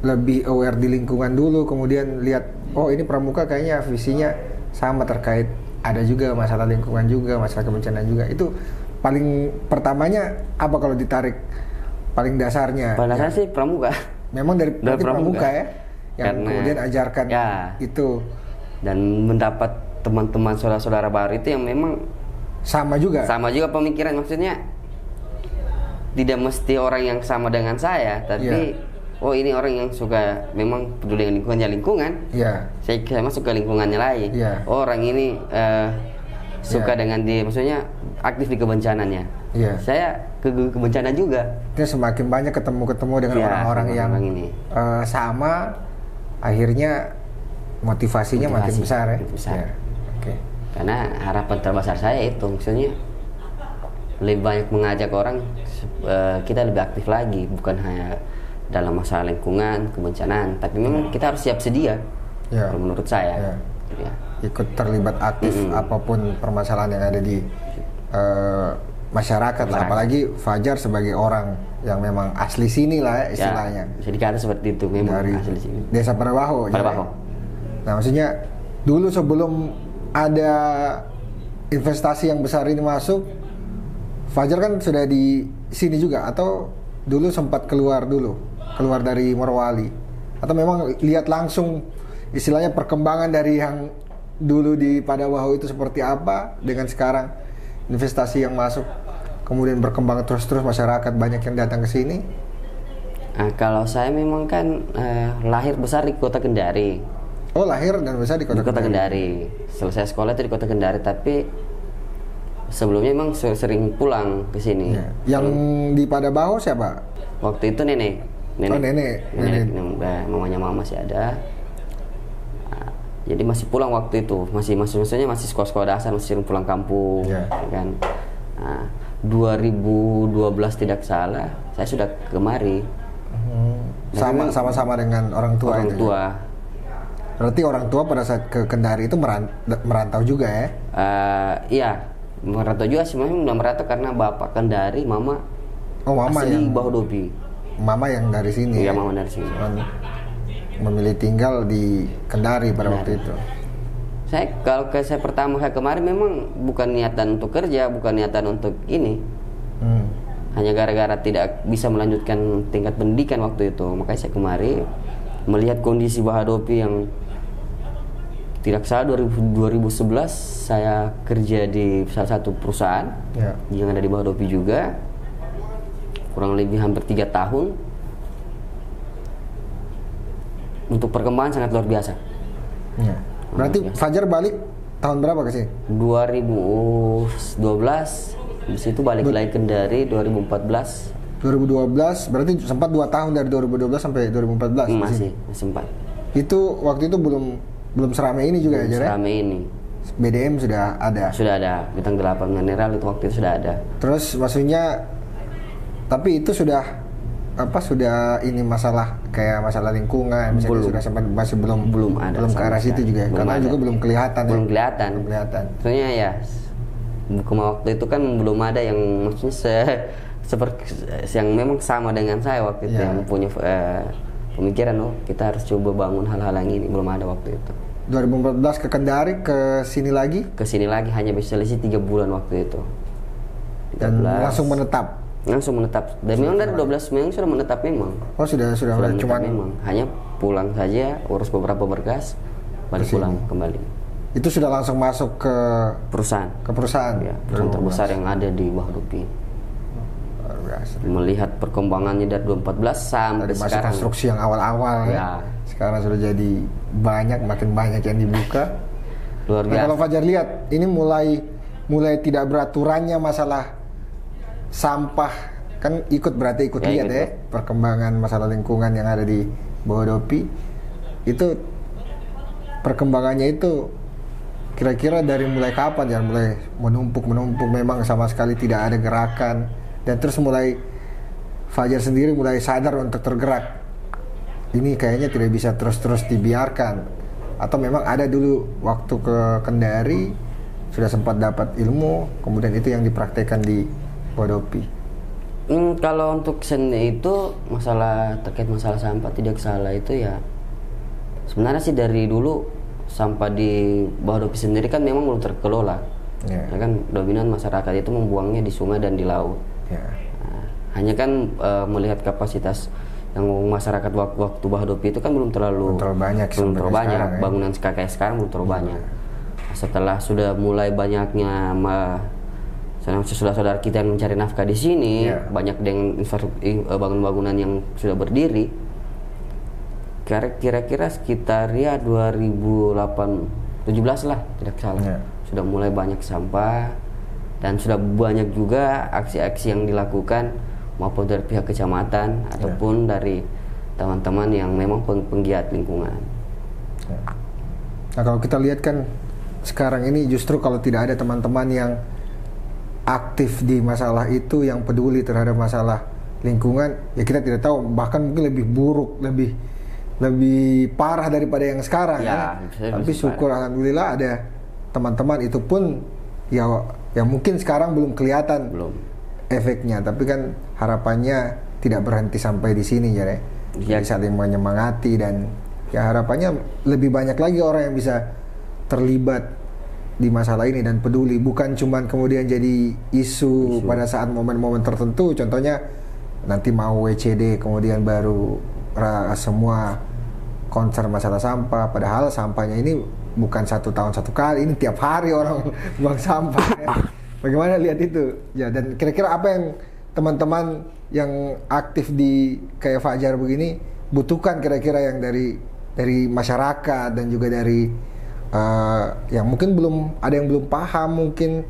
B: lebih aware di lingkungan dulu kemudian lihat ini Pramuka kayaknya visinya sama terkait ada juga masalah lingkungan juga, masalah kebencanaan juga. Itu paling pertamanya apa kalau ditarik paling dasarnya?
A: Paling dasar sih Pramuka.
B: Memang dari Pramuka ya? Yang
A: karena,
B: kemudian ajarkan itu
A: dan mendapat teman-teman saudara-saudara baru itu yang memang sama juga pemikiran, maksudnya tidak mesti orang yang sama dengan saya, tapi ini orang yang suka memang peduli dengan lingkungan. Saya masuk ke lingkungannya lain. Orang ini suka dengan dia, maksudnya aktif di kebencananya. Saya ke kebencanaan juga.
B: Dia semakin banyak ketemu dengan orang-orang yang ini. Sama. Akhirnya motivasinya makin besar ya.
A: Karena harapan terbesar saya itu maksudnya lebih banyak mengajak orang kita lebih aktif lagi, bukan hanya dalam masalah lingkungan, kebencanaan, tapi memang kita harus siap sedia. Kalau menurut saya.
B: Ikut terlibat aktif apapun permasalahan yang ada di masyarakat. Apalagi Fajar sebagai orang yang memang asli sini lah istilahnya.
A: Bisa dikata seperti itu, memang
B: dari
A: asli sini.
B: Desa Parabaho. Nah maksudnya dulu sebelum ada investasi yang besar ini masuk, Fajar kan sudah di sini juga, atau dulu sempat keluar dari Morowali, atau memang lihat langsung istilahnya perkembangan dari yang dulu di Padawaho itu seperti apa dengan sekarang investasi yang masuk kemudian berkembang terus masyarakat banyak yang datang ke sini?
A: Nah, kalau saya memang kan lahir besar di Kota Kendari.
B: Oh, lahir dan besar di Kota
A: Kendari. Selesai sekolah itu di Kota Kendari, tapi sebelumnya memang sering pulang ke sini.
B: Yang di Padawaho siapa?
A: Waktu itu nenek.
B: Nenek.
A: Mamanya mama masih ada. Jadi masih pulang waktu itu, maksudnya masih sekolah dasar, masih sering pulang kampung, kan. Nah, 2012 tidak salah, saya sudah kemari.
B: Sama-sama dengan orang tua
A: orang
B: itu.
A: tua.
B: Berarti orang tua pada saat ke Kendari itu merantau juga ya?
A: Iya, merantau juga sebenarnya udah merantau karena bapak Kendari, mama
B: Mama
A: asli
B: yang
A: Bahodopi.
B: Mama yang dari sini.
A: Iya,
B: ya?
A: mama dari sini.
B: Memilih tinggal di Kendari pada waktu itu.
A: Saya pertama kali kemarin memang bukan niatan untuk kerja, bukan niatan untuk ini. Hanya gara-gara tidak bisa melanjutkan tingkat pendidikan waktu itu, makanya saya kemari melihat kondisi Bahodopi yang tidak salah 2011 saya kerja di salah satu perusahaan yang ada di Bahodopi juga, kurang lebih hampir 3 tahun. Untuk perkembangan sangat luar biasa.
B: Ya. Berarti Fajar balik tahun berapa ke sini?
A: 2012. Di situ balik lagi Kendari 2014.
B: 2012 berarti sempat 2 tahun dari 2012 sampai 2014.
A: Masih sempat.
B: Itu waktu itu belum seramai ini juga ya,
A: seramai ini.
B: BDM sudah ada.
A: Sudah ada, bintang 8 mineral itu waktu itu sudah ada.
B: Terus maksudnya tapi itu sudah ini masalah kayak masalah lingkungan misalnya sudah sempat masih belum
A: ada
B: ke arah situ juga karena juga belum kelihatan.
A: Maksudnya ya waktu itu kan belum ada yang maksudnya seperti yang memang sama dengan saya waktu itu yang punya pemikiran kita harus coba bangun hal-hal yang ini, belum ada waktu itu.
B: 2014 ke Kendari, ke sini lagi
A: hanya bisa selisih 3 bulan waktu itu. 13.
B: Dan langsung menetap.
A: Dan memang dari 12 memang sudah menetap memang.
B: Oh sudah
A: cuma memang hanya pulang saja, urus beberapa berkas, balik pulang kembali.
B: Itu sudah langsung masuk ke
A: perusahaan. Ya, perusahaan terbesar yang ada di Bahodopi.
B: Luar biasa.
A: Melihat perkembangannya dari 2014 sampai
B: dari
A: sekarang.
B: Konstruksi yang awal-awal ya. Sekarang sudah jadi makin banyak yang dibuka.
A: Luar biasa.
B: Nah, kalau Fajar lihat ini mulai tidak beraturannya masalah sampah kan ikut lihat ya perkembangan masalah lingkungan yang ada di Bahodopi itu perkembangannya itu kira-kira dari mulai kapan ya mulai menumpuk memang sama sekali tidak ada gerakan dan terus mulai Fajar sendiri mulai sadar untuk tergerak ini kayaknya tidak bisa terus dibiarkan atau memang ada dulu waktu ke Kendari sudah sempat dapat ilmu kemudian itu yang dipraktekkan di Bahodopi.
A: Kalau untuk seni itu terkait masalah sampah tidak salah itu ya sebenarnya sih dari dulu sampah di Bahodopi sendiri kan memang belum terkelola. Ya kan dominan masyarakat itu membuangnya di sungai dan di laut. Nah, hanya kan melihat kapasitas yang masyarakat waktu Bahodopi itu kan belum terlalu banyak bangunan kayak sekarang belum terlalu banyak. Setelah sudah mulai banyaknya saudara-saudara kita yang mencari nafkah di sini, banyak dengan bangunan-bangunan yang sudah berdiri. Kira-kira sekitar ya 2017 lah, tidak salah. Sudah mulai banyak sampah dan sudah banyak juga aksi-aksi yang dilakukan maupun dari pihak kecamatan ataupun dari teman-teman yang memang penggiat lingkungan.
B: Nah, kalau kita lihat kan sekarang ini justru kalau tidak ada teman-teman yang aktif di masalah itu yang peduli terhadap masalah lingkungan ya kita tidak tahu bahkan mungkin lebih buruk lebih parah daripada yang sekarang tapi syukur alhamdulillah ada teman-teman itu pun ya mungkin sekarang belum kelihatan efeknya tapi kan harapannya tidak berhenti sampai di sini ya saling menyemangati dan ya harapannya lebih banyak lagi orang yang bisa terlibat di masalah ini dan peduli bukan cuman kemudian jadi isu pada saat momen-momen tertentu contohnya nanti mau WCD kemudian baru semua konser masalah sampah padahal sampahnya ini bukan 1 tahun 1 kali ini tiap hari orang buang sampah bagaimana lihat itu ya dan kira-kira apa yang teman-teman yang aktif di kayak Fajar begini butuhkan kira-kira yang dari masyarakat dan juga dari yang mungkin ada yang belum paham mungkin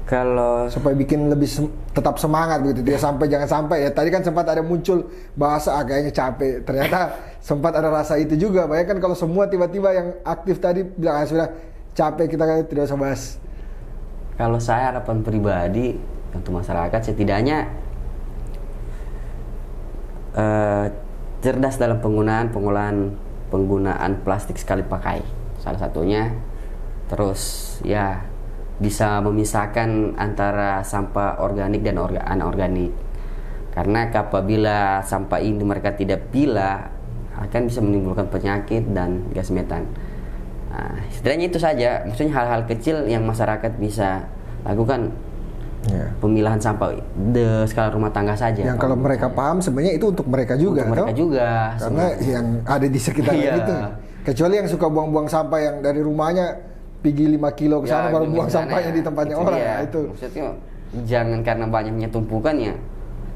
A: kalau
B: supaya bikin lebih tetap semangat begitu jangan sampai ya tadi kan sempat ada muncul bahasa kayaknya capek ternyata sempat ada rasa itu juga banyak kan kalau semua tiba-tiba yang aktif tadi bilang sudah capek kita kan tidak usah bahas.
A: Kalau saya harapan pribadi untuk masyarakat setidaknya eh, cerdas dalam penggunaan plastik sekali pakai salah satunya. Terus ya bisa memisahkan antara sampah organik dan anorganik, karena apabila sampah ini mereka tidak pilah akan bisa menimbulkan penyakit dan gas metan. Nah, setidaknya itu saja, maksudnya hal-hal kecil yang masyarakat bisa lakukan. Pemilahan sampah di skala rumah tangga saja.
B: Yang kalau mereka paham sebenarnya itu untuk mereka juga,
A: untuk mereka juga.
B: Karena yang ada di sekitar itu. Kecuali yang suka buang-buang sampah yang dari rumahnya pergi 5 kilo ke sana baru buang sampahnya di tempatnya orang. Itu.
A: Maksudnya jangan karena banyaknya tumpukan ya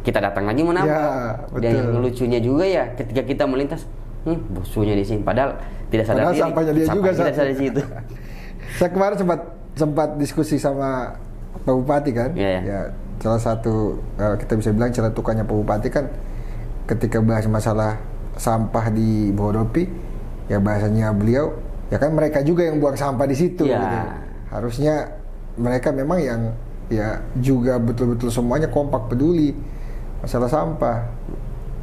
A: kita datang lagi menambah. Dan yang lucunya juga ya ketika kita melintas, busunya di sini, padahal tidak sadar diri.
B: Sampahnya dia juga
A: tidak sadar di situ.
B: Saya kemarin sempat diskusi sama Pak Bupati kan, ya salah satu kita bisa bilang celetukannya Pak Bupati kan ketika bahas masalah sampah di Bohodopi, ya bahasanya beliau, ya kan mereka juga yang buang sampah di situ. Gitu. Harusnya mereka memang yang ya juga betul-betul semuanya kompak peduli masalah sampah.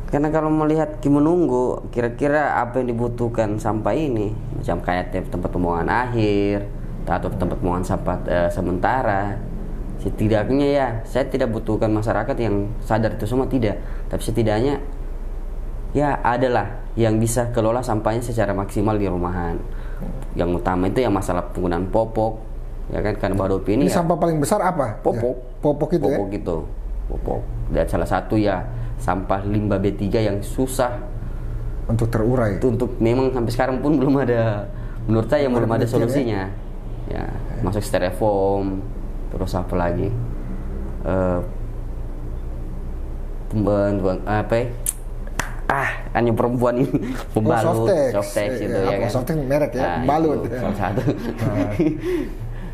A: Karena kalau melihat menunggu kira-kira apa yang dibutuhkan sampah ini, macam kayak tempat pembuangan akhir atau tempat pembuangan sampah sementara, setidaknya ya saya tidak butuhkan masyarakat yang sadar itu semua, tidak, tapi setidaknya ya adalah yang bisa kelola sampahnya secara maksimal di rumahan. Yang utama itu yang masalah penggunaan popok, ya kan, karena Bohodopi ini
B: ya, sampah paling besar apa?
A: Popok.
B: Ya, popok itu
A: popok
B: ya?
A: Itu. Popok. Dan salah satu ya sampah limbah B3 yang susah
B: untuk terurai.
A: Untuk memang sampai sekarang pun belum ada, menurut saya belum ada solusinya. Ya, masuk styrofoam, terus apa lagi? Apa ya? Hanya perempuan ini pembalut, Softex itu ya kan.
B: Softex merek ya, balut.
A: Salah satu.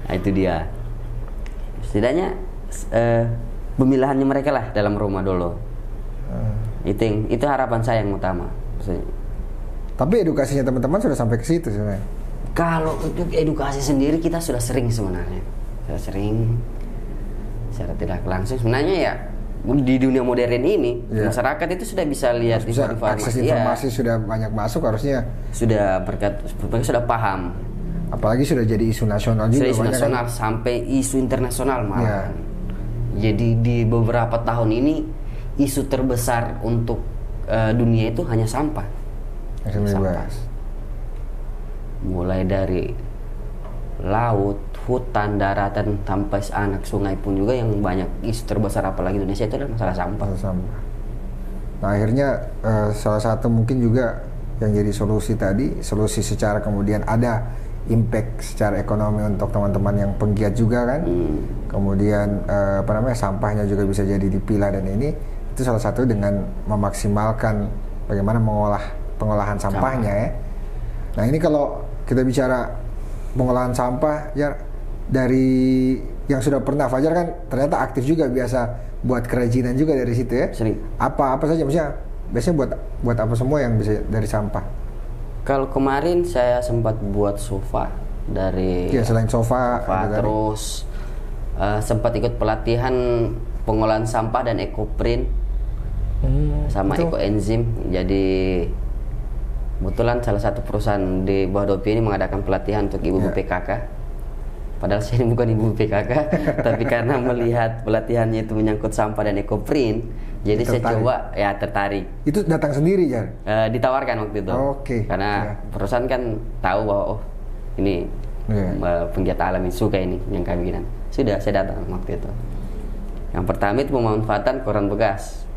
A: Nah, itu dia. Setidaknya pemilahannya mereka lah dalam rumah dulu. Itu harapan saya yang utama. Maksudnya.
B: Tapi edukasinya teman-teman sudah sampai ke situ sebenarnya.
A: Kalau untuk edukasi sendiri kita sudah sering sebenarnya. Sudah sering secara tidak langsung sebenarnya ya. Di dunia modern ini masyarakat itu sudah bisa lihat
B: informasi sudah banyak masuk, harusnya
A: sudah sudah paham,
B: apalagi sudah jadi isu nasional juga,
A: isu nasional kan? Sampai isu internasional malah. Jadi di beberapa tahun ini isu terbesar untuk dunia itu hanya sampah. Mulai dari laut, hutan, daratan, sampai anak sungai pun juga yang banyak isu terbesar apalagi Indonesia itu adalah masalah sampah.
B: Nah akhirnya salah satu mungkin juga yang jadi solusi tadi, solusi secara kemudian ada impact secara ekonomi untuk teman-teman yang penggiat juga kan. Kemudian sampahnya juga bisa jadi dipilah, dan ini itu salah satu dengan memaksimalkan bagaimana pengolahan sampahnya ya. Nah ini kalau kita bicara pengolahan sampah ya, dari yang sudah pernah Fajar kan ternyata aktif juga, biasa buat kerajinan juga dari situ ya.
A: Sering.
B: Apa saja maksudnya biasanya buat apa semua yang bisa dari sampah? Kalau
A: kemarin saya sempat buat sofa dari
B: selain sofa
A: terus sempat ikut pelatihan pengolahan sampah dan ekoprint sama ekoenzim. Jadi kebetulan salah satu perusahaan di Bohodopi ini mengadakan pelatihan untuk ibu-ibu PKK. Padahal saya ini bukan ibu PKK, tapi karena melihat pelatihannya itu menyangkut sampah dan ekoprint, jadi saya coba tertarik.
B: Itu datang sendiri ya?
A: Ditawarkan waktu itu. Karena perusahaan kan tahu bahwa ini penggiat alam ini suka ini yang kami bilang. Sudah, saya datang waktu itu. Yang pertama itu pemanfaatan koran bekas.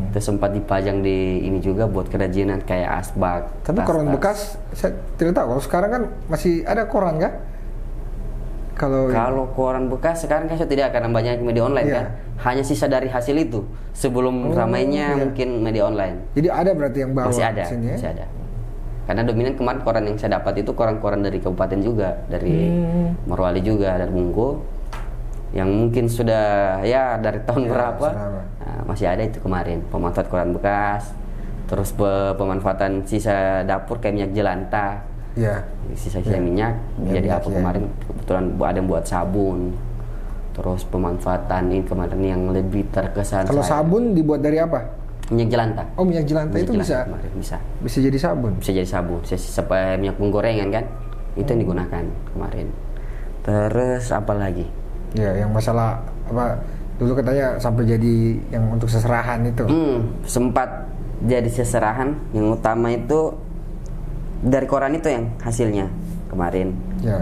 A: Itu sempat dipajang di ini juga buat kerajinan kayak asbak.
B: Tapi koran bekas saya tidak tahu. Kalau sekarang kan masih ada koran nggak? Kalau
A: koran bekas sekarang kan sudah tidak, karena banyak media online kan. Hanya sisa dari hasil itu. Sebelum ramainya mungkin media online.
B: Jadi ada berarti yang bawa
A: masih ada,
B: sini, ya?
A: Masih ada. Karena dominan kemarin koran yang saya dapat itu koran-koran dari kabupaten juga, dari Morowali juga, dari Mungko. Yang mungkin sudah dari tahun berapa masih ada itu kemarin, pemanfaat koran bekas, terus pemanfaatan sisa dapur kayak minyak jelantah, sisa-sisa minyak jadi apa kemarin kebetulan ada yang buat sabun, terus pemanfaatan ini kemarin yang lebih terkesan
B: kalau sabun dibuat dari apa?
A: Minyak jelantah.
B: Oh, minyak jelantah
A: Minyak
B: itu
A: jelantah
B: bisa
A: kemarin, bisa
B: jadi sabun.
A: bisa jadi sabun. Sisa minyak penggorengan kan, itu yang digunakan kemarin. Terus apa lagi?
B: Ya, yang masalah apa dulu katanya sampai jadi yang untuk seserahan itu.
A: Sempat jadi seserahan. Yang utama itu dari koran itu yang hasilnya kemarin.
B: Ya.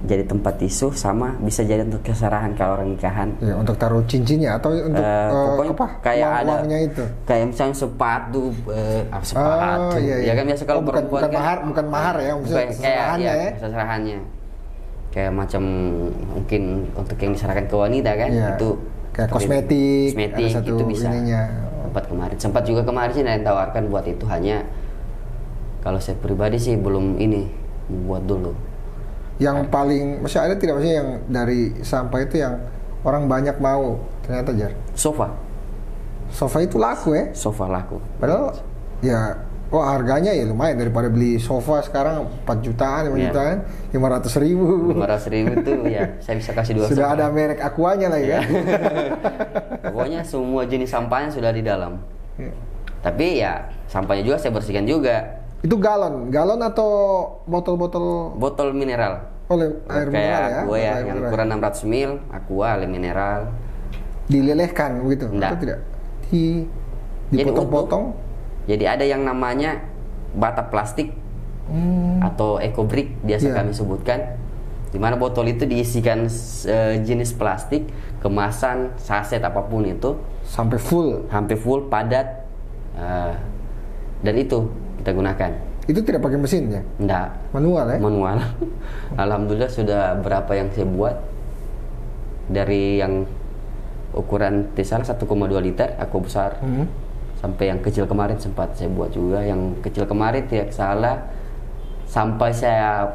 A: Jadi tempat tisu sama bisa jadi untuk keserahan kalau orang nikahan.
B: Ya, untuk taruh cincinnya atau untuk
A: pokoknya
B: apa?
A: Kayak ada
B: uangnya itu.
A: Kayak misalnya sepatu, sepatu.
B: Iya, iya.
A: Ya kan biasa kalau
B: bukan
A: perempuan kan,
B: bukan mahar ya, maksudnya seserahannya ya.
A: Seserahannya. Kayak macam mungkin untuk yang diserahkan ke wanita kan,
B: Iya.
A: itu
B: Kayak kosmetik ada satu
A: itu bisa.
B: ininya.
A: Sempat juga kemarin sih ada yang tawarkan buat itu, hanya kalau saya pribadi sih belum ini buat dulu.
B: Yang paling masih ada tidak, maksudnya yang dari sampah itu yang orang banyak mau ternyata, Jar?
A: Sofa
B: itu laku ya?
A: Sofa laku.
B: Padahal ya harganya ya lumayan, daripada beli sofa sekarang 4 jutaan, 5 jutaan, 500.000.
A: 500.000 tuh ya saya bisa kasih 2
B: sudah
A: sofa.
B: ada merek Aquanya lagi kan.
A: Pokoknya semua jenis sampahnya sudah di dalam.
B: Ya.
A: Tapi ya sampahnya juga saya bersihkan juga.
B: Itu galon atau botol-botol?
A: Botol mineral.
B: Oleh air mineral ya?
A: Kayak Aqua ya, yang ukuran 600 ml, Aqua air mineral.
B: Dilelehkan begitu?
A: Enggak.
B: Atau tidak? Dipotong-potong?
A: Jadi ada yang namanya bata plastik atau eco-brick biasa kami sebutkan, di mana botol itu diisikan jenis plastik, kemasan, saset apapun itu
B: sampai full
A: padat, dan itu kita gunakan.
B: Itu tidak pakai mesin ya?
A: Enggak.
B: Manual ya?
A: Manual. Alhamdulillah sudah berapa yang saya buat, dari yang ukuran salah 1,2 liter aku besar, sampai yang kecil kemarin sempat saya buat juga. Yang kecil kemarin tidak salah sampai saya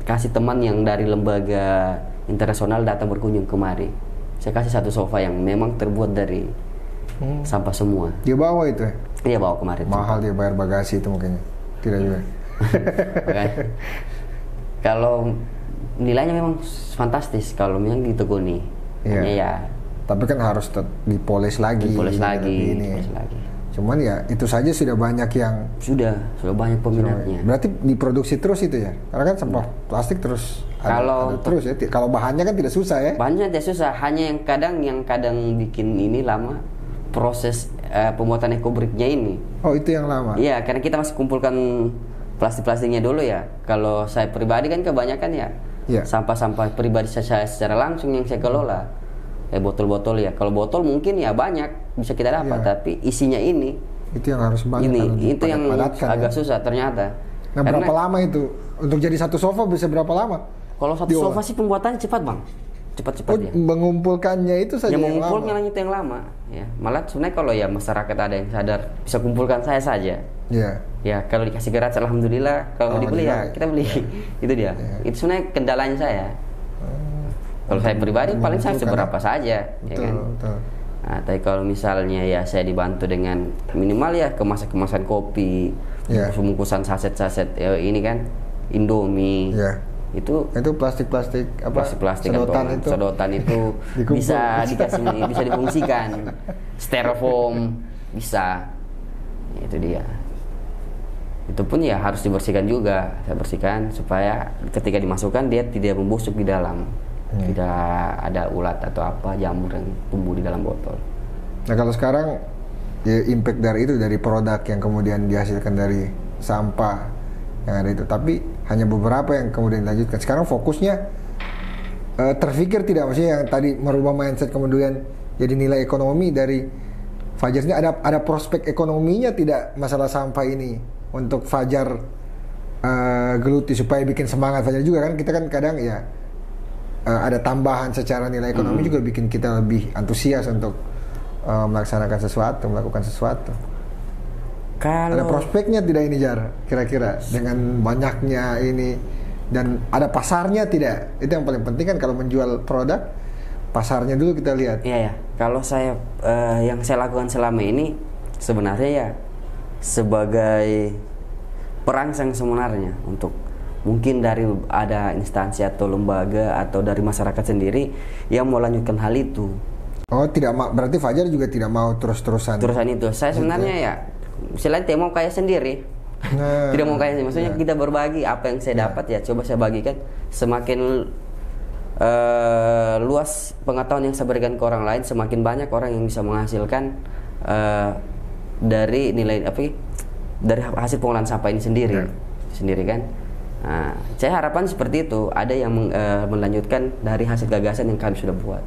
A: kasih teman yang dari lembaga internasional datang berkunjung kemari. Saya kasih satu sofa yang memang terbuat dari sampah semua.
B: Dia bawa itu ya?
A: Iya, bawa kemarin.
B: Mahal dia bayar bagasi itu mungkin. Tidak juga.
A: Kalau nilainya memang fantastis kalau memang ditekuni. Hanya ya.
B: Tapi kan harus dipoles lagi.
A: Dipoles lagi.
B: Cuman ya itu saja sudah banyak yang
A: sudah banyak peminatnya.
B: Berarti diproduksi terus itu ya? Karena kan sampah plastik terus ada terus ya. Kalau bahannya kan tidak susah ya?
A: Bahannya tidak susah, hanya yang kadang bikin ini lama proses pembuatan eco-bricknya ini.
B: Oh, itu yang lama?
A: Iya, karena kita masih kumpulkan plastik-plastiknya dulu ya. Kalau saya pribadi kan kebanyakan ya sampah-sampah pribadi saya secara langsung yang saya kelola. Botol-botol ya. Kalau botol mungkin ya banyak bisa kita dapat, tapi isinya ini.
B: Itu yang harus banyak.
A: Itu yang agak susah ternyata.
B: Nah, karena berapa lama itu untuk jadi satu sofa bisa berapa lama?
A: Kalau satu sofa sih pembuatannya cepat, Bang. Cepat ya.
B: Mengumpulkannya itu saja yang
A: mengumpulkan itu yang lama. Ya, malah sebenarnya kalau ya masyarakat ada yang sadar bisa kumpulkan saya saja.
B: Iya.
A: Ya, kalau dikasih gratis alhamdulillah, kalau mau dibeli ya kita beli. Itu dia. Itu sebenarnya kendalanya saya. Kalau saya pribadi paling saya seberapa saja, ya kan.
B: Betul.
A: Nah, tapi kalau misalnya ya saya dibantu dengan minimal ya kemasan kopi, bungkusan saset-saset ini kan, Indomie.
B: Iya.
A: Itu
B: plastik-plastik apa?
A: Plastik sedotan itu bisa difungsikan. Styrofoam bisa. Itu dia. Itu pun ya harus dibersihkan juga. Saya bersihkan supaya ketika dimasukkan dia tidak membusuk di dalam. Tidak ada ulat atau apa jamur yang tumbuh di dalam botol.
B: Nah, kalau sekarang ya impact dari produk yang kemudian dihasilkan dari sampah yang ada itu, tapi hanya beberapa yang kemudian dilanjutkan. Sekarang fokusnya terfikir tidak, maksudnya yang tadi merubah mindset kemudian jadi nilai ekonomi dari Fajar ini ada prospek ekonominya tidak masalah sampah ini untuk Fajar geluti supaya bikin semangat Fajar juga kan. Kita kan kadang ya ada tambahan secara nilai ekonomi juga bikin kita lebih antusias untuk melaksanakan sesuatu, melakukan sesuatu. Ada prospeknya tidak ini, Jar? Kira-kira dengan banyaknya ini dan ada pasarnya tidak? Itu yang paling penting kan kalau menjual produk, pasarnya dulu kita lihat.
A: Iya ya. Kalau saya yang saya lakukan selama ini sebenarnya ya sebagai perangsang sebenarnya untuk mungkin dari ada instansi atau lembaga atau dari masyarakat sendiri yang mau lanjutkan hal itu.
B: Oh, berarti Fajar juga tidak mau terus-terusan.
A: Terusan itu. Saya sebenarnya ya selain tidak mau kaya sendiri.
B: Nah,
A: Tidak mau kaya, maksudnya kita berbagi apa yang saya dapat ya coba saya bagikan. Semakin luas pengetahuan yang saya berikan ke orang lain, semakin banyak orang yang bisa menghasilkan dari nilai dari hasil pengolahan sampah ini sendiri kan. Nah, saya harapan seperti itu, ada yang melanjutkan dari hasil gagasan yang kami sudah buat.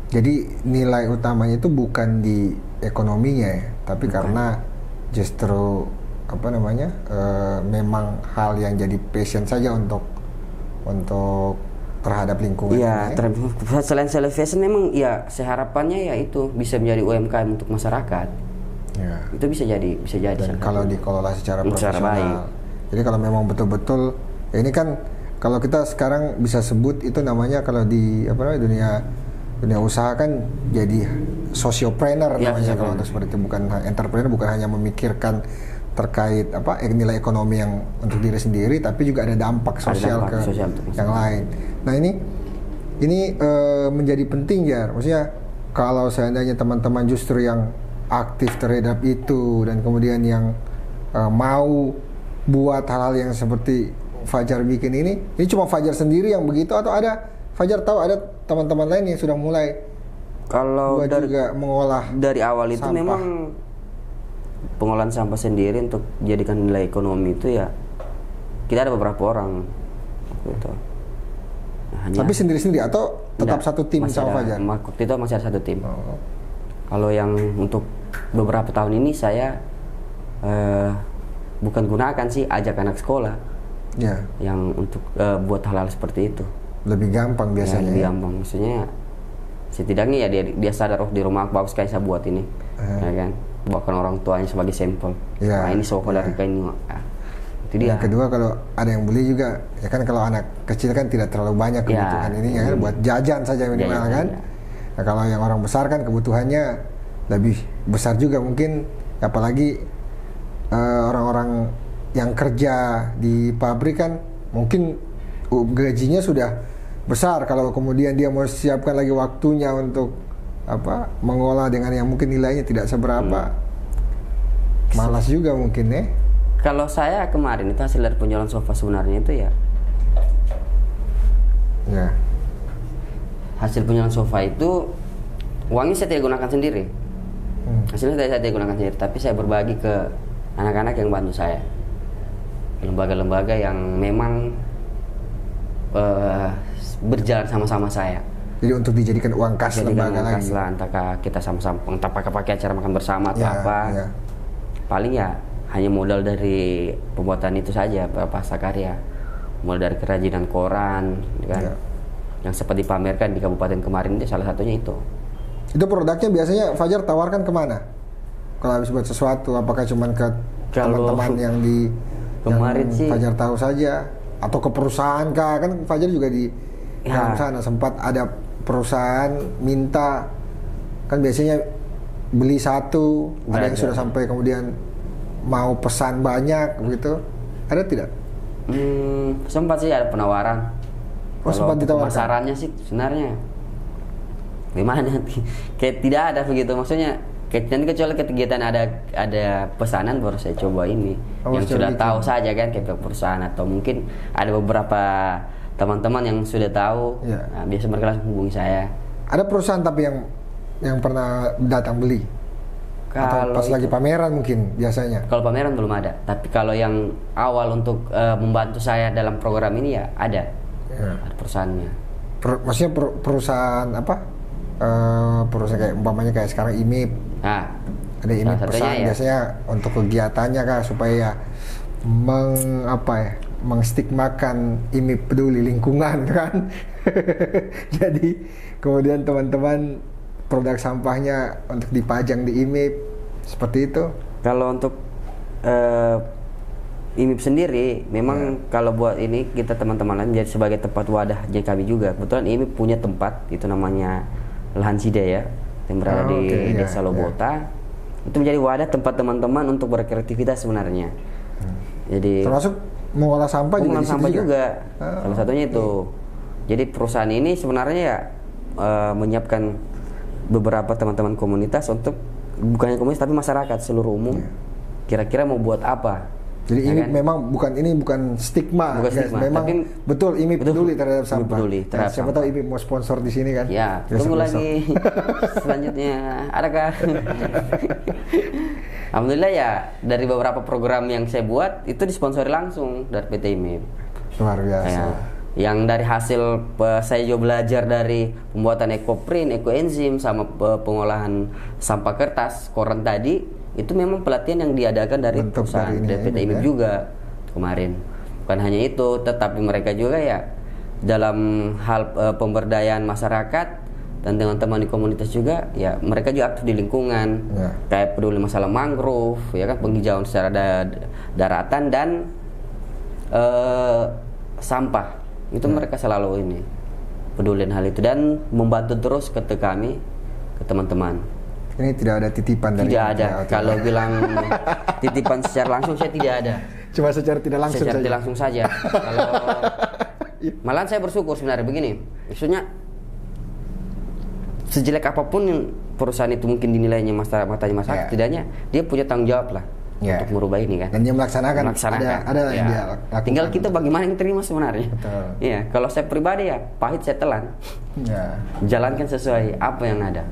B: Jadi nilai utamanya itu bukan di ekonominya ya, tapi karena justru memang hal yang jadi passion saja untuk terhadap lingkungan.
A: Iya, selain passion memang ya saya harapannya ya itu bisa menjadi UMKM untuk masyarakat. Ya. Itu bisa jadi.
B: Dan kalau dikelola secara profesional.
A: Baik.
B: Jadi kalau memang betul-betul ya ini kan kalau kita sekarang bisa sebut itu namanya kalau di dunia usaha kan jadi sociopreneur namanya kalau untuk seperti itu, bukan entrepreneur, bukan hanya memikirkan terkait nilai ekonomi yang untuk diri sendiri, tapi juga ada dampak sosial yang lain. Nah ini menjadi penting ya, maksudnya kalau seandainya teman-teman justru yang aktif terhadap itu dan kemudian yang mau buat hal-hal yang seperti Fajar bikin ini cuma Fajar sendiri yang begitu atau ada Fajar tahu ada teman-teman lain yang sudah mulai juga mengolah
A: dari awal itu
B: sampah.
A: Memang pengolahan sampah sendiri untuk jadikan nilai ekonomi itu ya kita ada beberapa orang gitu.
B: Tapi sendiri-sendiri atau tetap satu tim sama Fajar?
A: Waktu itu masih ada satu tim. Kalau yang untuk beberapa tahun ini saya bukan gunakan sih, ajak anak sekolah yang untuk buat hal-hal seperti itu.
B: Lebih gampang biasanya.
A: Lebih gampang, maksudnya setidaknya ya dia sadar di rumah bagus kayak saya buat ini, ya kan, bahkan orang tuanya sebagai sampel. Nah ini sofa dari kain ini. Itu dia.
B: Yang kedua kalau ada yang beli juga, ya kan kalau anak kecil kan tidak terlalu banyak kebutuhan ini ya kan, buat jajan saja minimal kan. Nah kalau yang orang besar kan kebutuhannya lebih besar juga mungkin, apalagi orang-orang yang kerja di pabrik kan mungkin gajinya sudah besar, kalau kemudian dia mau siapkan lagi waktunya untuk mengolah dengan yang mungkin nilainya tidak seberapa, malas juga mungkin ya.
A: Kalau saya kemarin itu hasil dari penjualan sofa sebenarnya itu ya hasil penjualan sofa itu uangnya saya tidak gunakan sendiri. Hasilnya saya tidak gunakan sendiri, tapi saya berbagi ke anak-anak yang bantu saya, lembaga-lembaga yang memang berjalan sama-sama saya.
B: Jadi untuk dijadikan uang kas lembaga lagi.
A: Lah, entah kita sama-sama, entah pakai acara makan bersama atau paling ya hanya modal dari pembuatan itu saja, Pasca Karya, mulai dari kerajinan koran, kan, yang sempat dipamerkan di kabupaten kemarin itu salah satunya itu.
B: Itu produknya biasanya Fajar tawarkan kemana? Kalau habis buat sesuatu, apakah cuma ke teman-teman yang di
A: kemarin
B: yang
A: sih
B: Fajar tahu saja, atau ke perusahaan kah? Kan Fajar juga di dalam sana sempat ada perusahaan minta, kan biasanya beli satu, ada yang sudah sampai kemudian mau pesan banyak begitu, ada tidak?
A: Sempat sih ada penawaran.
B: Sempat ditawarkan.
A: Pemasarannya sih sebenarnya gimana? Kayak tidak ada begitu, maksudnya nanti kecuali kegiatan ada pesanan baru saya coba ini. Yang sudah tahu saja kan, kayak perusahaan atau mungkin ada beberapa teman-teman yang sudah tahu. Nah, biasa mereka langsung hubungi saya. Ada
B: perusahaan tapi yang pernah datang beli? Atau pas lagi pameran mungkin biasanya?
A: Kalau pameran belum ada, tapi kalau yang awal untuk membantu saya dalam program ini ya ada perusahaannya.
B: Maksudnya perusahaan apa? Perusahaan kayak umpamanya kayak sekarang IMIP. Ada IMIP perusahaan biasanya untuk kegiatannya kah supaya mengstigmakan IMIP peduli lingkungan kan. Jadi kemudian teman-teman produk sampahnya untuk dipajang di IMIP seperti itu.
A: Kalau untuk IMIP sendiri memang kalau buat ini kita teman-teman lain jadi sebagai tempat wadah JKB juga. Kebetulan IMIP punya tempat itu namanya Lahan Sida ya, yang berada di Desa Lobota. Itu menjadi wadah tempat teman-teman untuk berkreativitas sebenarnya. Jadi
B: termasuk mengolah sampah
A: juga. Salah satunya itu. Jadi perusahaan ini sebenarnya ya menyiapkan beberapa teman-teman komunitas untuk bukannya komunitas tapi masyarakat seluruh umum. Kira-kira mau buat apa?
B: Jadi
A: Ya
B: ini
A: kan?
B: memang bukan stigma,
A: Bukan
B: guys.
A: stigma,
B: Memang
A: tapi
B: betul IMI peduli terhadap
A: IMI
B: sampah.
A: peduli terhadap
B: Siapa tahu IMI mau sponsor di sini kan?
A: Ya,
B: Besok-besok.
A: tunggu lagi. Selanjutnya, adakah? Alhamdulillah ya, dari beberapa program yang saya buat itu disponsori langsung dari PT IMI.
B: Luar biasa.
A: Ya, yang dari hasil saya juga belajar dari pembuatan ekoprint, ekoenzim, sama pengolahan sampah kertas, koran tadi, itu memang pelatihan yang diadakan dari
B: Bentuk
A: perusahaan
B: dari ini
A: dari PT
B: ya,
A: IMI
B: ya.
A: juga kemarin. Bukan hanya itu, tetapi mereka juga ya dalam hal pemberdayaan masyarakat dan teman-teman di komunitas juga, ya mereka juga aktif di lingkungan,
B: Ya.
A: kayak peduli masalah mangrove, ya kan, penghijauan secara daratan dan sampah. Itu mereka selalu ini pedulin hal itu dan membantu terus ke kami, ke teman-teman.
B: Ini tidak ada titipan dari
A: Tidak ada.
B: ya,
A: Kalau bilang titipan secara langsung saya tidak ada.
B: cuma secara tidak langsung
A: Secara
B: saja.
A: tidak langsung saja. Kalau malahan saya bersyukur sebenarnya begini. Maksudnya sejelek apapun perusahaan itu mungkin dinilainya matanya masyarakat,
B: Ya.
A: setidaknya dia punya tanggung jawab lah
B: Ya.
A: untuk merubah ini kan.
B: Dan dia melaksanakan. Ada yang
A: Ya.
B: dia lakukan.
A: Tinggal kita bagaimana yang terima sebenarnya.
B: Betul.
A: Iya, kalau saya pribadi ya pahit saya telan.
B: Ya.
A: Jalankan sesuai apa yang ada.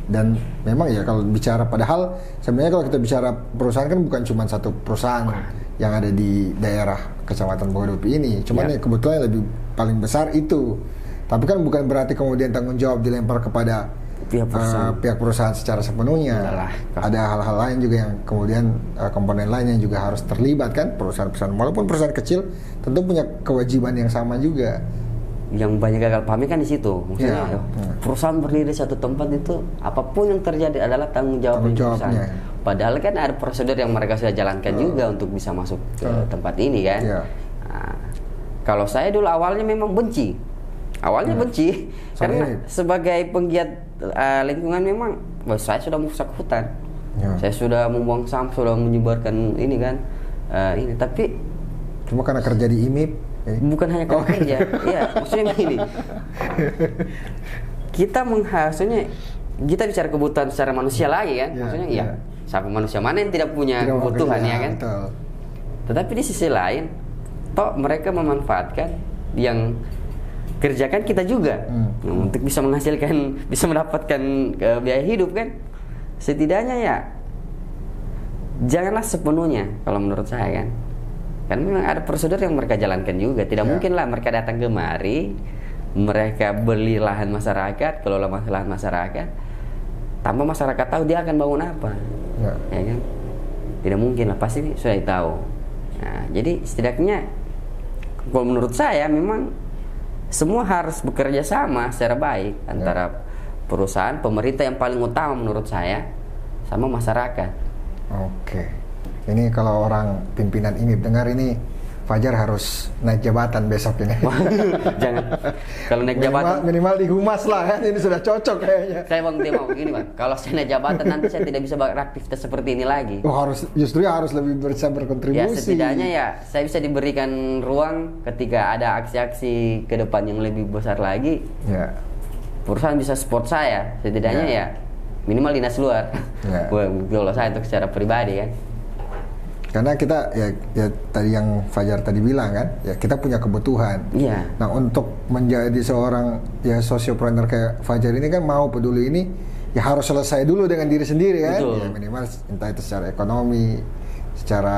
B: Dan memang ya kalau bicara, padahal sebenarnya kalau kita bicara perusahaan kan bukan cuma satu perusahaan yang ada di daerah Kecamatan Bogodopi ini. Cuman ya kebetulan yang lebih paling besar itu. Tapi kan bukan berarti kemudian tanggung jawab dilempar kepada pihak perusahaan secara sepenuhnya.
A: Yalah.
B: Ada hal-hal lain juga yang kemudian komponen lain yang juga harus terlibat kan, perusahaan-perusahaan walaupun perusahaan kecil tentu punya kewajiban yang sama juga.
A: Yang banyak gagal pahamnya kan di situ. Maksudnya perusahaan berdiri di satu tempat itu apapun yang terjadi adalah tanggung jawab perusahaan. Padahal kan ada prosedur yang mereka sudah jalankan juga untuk bisa masuk ke tempat ini kan. Nah, kalau saya dulu awalnya memang benci. Awalnya benci karena sebagai penggiat lingkungan memang saya sudah merusak hutan. Saya sudah membuang sampah, sudah menyebarkan ini kan. Ini tapi
B: cuma karena kerja di IMIP.
A: Bukan hanya karena kerja, iya maksudnya begini. Maksudnya kita bicara kebutuhan secara manusia lagi kan, maksudnya iya. Siapa manusia mana yang tidak punya kebutuhan ya kan?
B: Betul.
A: Tetapi di sisi lain, toh mereka memanfaatkan yang kerjakan kita juga untuk bisa menghasilkan, bisa mendapatkan biaya hidup kan? Setidaknya ya janganlah sepenuhnya kalau menurut saya kan. Kan memang ada prosedur yang mereka jalankan juga. Tidak mungkin lah mereka datang kemari, mereka beli lahan masyarakat, kelola lahan masyarakat, tanpa masyarakat tahu dia akan bangun apa. Ya kan? Tidak mungkin lah, pasti sudah tahu. Nah, jadi setidaknya kalau menurut saya memang semua harus bekerja sama secara baik antara perusahaan, pemerintah yang paling utama menurut saya, sama masyarakat.
B: Oke. Ini kalau orang pimpinan IMIP dengar ini, Fajar harus naik jabatan besok ini.
A: Jangan. Kalau naik jabatan
B: minimal di humas lah kan, ini sudah cocok kayaknya.
A: Saya Bang Tio mau begini Bang. Kalau saya naik jabatan nanti saya tidak bisa beraktivitas seperti ini lagi.
B: Oh, justru harus lebih bisa berkontribusi.
A: Ya setidaknya ya saya bisa diberikan ruang ketika ada aksi-aksi ke depan yang lebih besar lagi.
B: Ya.
A: Perusahaan bisa support saya. Setidaknya ya minimal dinas luar. Kalau saya untuk secara pribadi kan.
B: Karena kita ya tadi yang Fajar tadi bilang kan, ya kita punya kebutuhan.
A: Iya.
B: Nah, untuk menjadi seorang ya sosiopreneur kayak Fajar ini kan mau peduli ini ya harus selesai dulu dengan diri sendiri kan.
A: Betul.
B: Ya minimal entah itu secara ekonomi, secara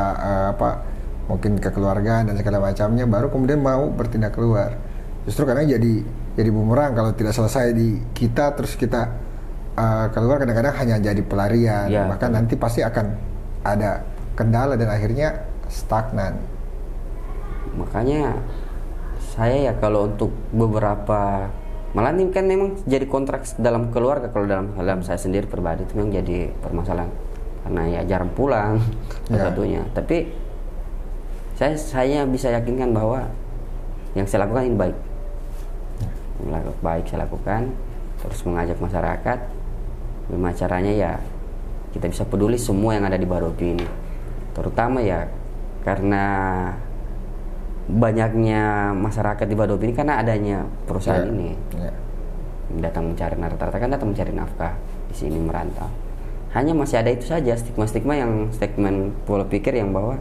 B: mungkin kekeluargaan dan segala macamnya, baru kemudian mau bertindak keluar. Justru karena jadi bumerang kalau tidak selesai di kita, terus kita keluar kadang-kadang hanya jadi pelarian.
A: Ya,
B: bahkan nanti pasti akan ada kendala dan akhirnya stagnan.
A: Makanya saya ya kalau untuk beberapa, malah ini kan memang jadi kontrak dalam keluarga. Kalau dalam saya sendiri pribadi itu memang jadi permasalahan karena ya jarang pulang satunya. Tapi saya bisa yakinkan bahwa yang saya lakukan ini baik. Baik saya lakukan, terus mengajak masyarakat. Bagaimana caranya ya kita bisa peduli semua yang ada di Bogodopi ini. Terutama ya karena banyaknya masyarakat di Bogodopi ini karena adanya perusahaan ini. datang mencari rata-rata kan datang mencari nafkah di sini merantau. Hanya masih ada itu saja stigma-stigma yang statement pola pikir yang bahwa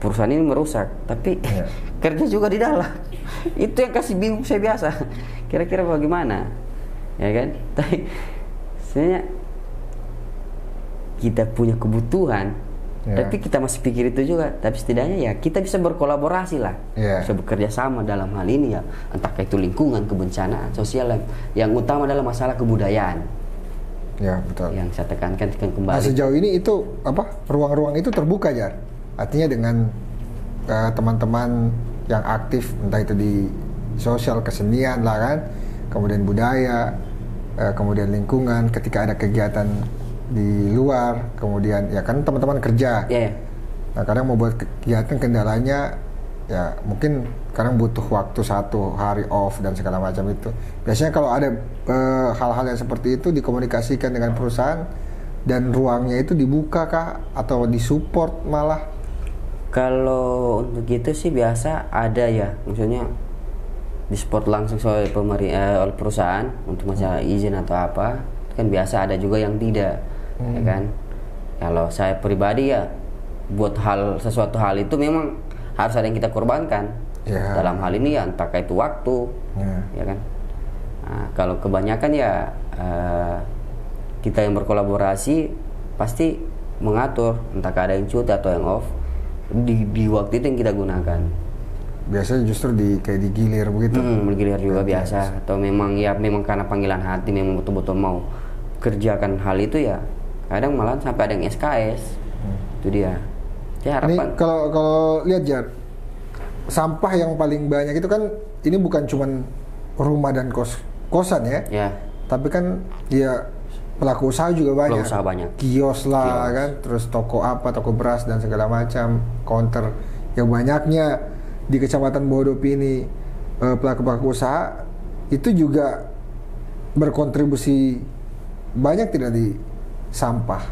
A: perusahaan ini merusak, tapi kerja juga di dalam. Itu yang kasih bingung saya biasa. Kira-kira bagaimana, ya kan? Tapi sebenarnya kita punya kebutuhan, tapi kita masih pikir itu juga. Tapi setidaknya ya kita bisa berkolaborasi lah, bisa bekerja sama dalam hal ini ya. Entah itu lingkungan, kebencanaan, sosial yang utama adalah masalah kebudayaan.
B: Ya betul.
A: Yang saya tekankan kembali.
B: Nah, sejauh ini itu apa ruang-ruang itu terbuka Jar? Artinya dengan teman-teman yang aktif entah itu di sosial kesenian lah kan, kemudian budaya, kemudian lingkungan, ketika ada kegiatan di luar, kemudian ya kan teman-teman kerja. Nah kadang mau buat kegiatan kendalanya ya mungkin kadang butuh waktu 1 hari off dan segala macam itu. Biasanya kalau ada hal-hal yang seperti itu dikomunikasikan dengan perusahaan dan ruangnya itu dibuka kah atau disupport malah?
A: Kalau untuk itu sih biasa ada ya, maksudnya disupport langsung oleh oleh perusahaan untuk masalah izin atau apa. Kan biasa ada juga yang tidak, ya kan. Kalau saya pribadi ya buat sesuatu hal itu memang harus ada yang kita korbankan. Dalam hal ini ya entah itu waktu, ya kan. Nah, kalau kebanyakan ya kita yang berkolaborasi pasti mengatur entah ada yang cuti atau yang off di waktu itu yang kita gunakan.
B: Biasanya justru kayak digilir begitu.
A: Bergilir juga biasa. Atau memang karena panggilan hati memang betul-betul mau kerjakan hal itu ya. Kadang malah sampai ada yang SKS. Itu dia. Saya harapan.
B: Ini kalau lihat Jar, sampah yang paling banyak itu kan ini bukan cuman rumah dan kosan ya. Tapi kan ya pelaku usaha juga banyak.
A: Pelaku usaha banyak.
B: Kios lah kan, terus toko toko beras dan segala macam, counter. Yang banyaknya di Kecamatan Bodopi ini pelaku usaha itu juga berkontribusi banyak tidak di sampah.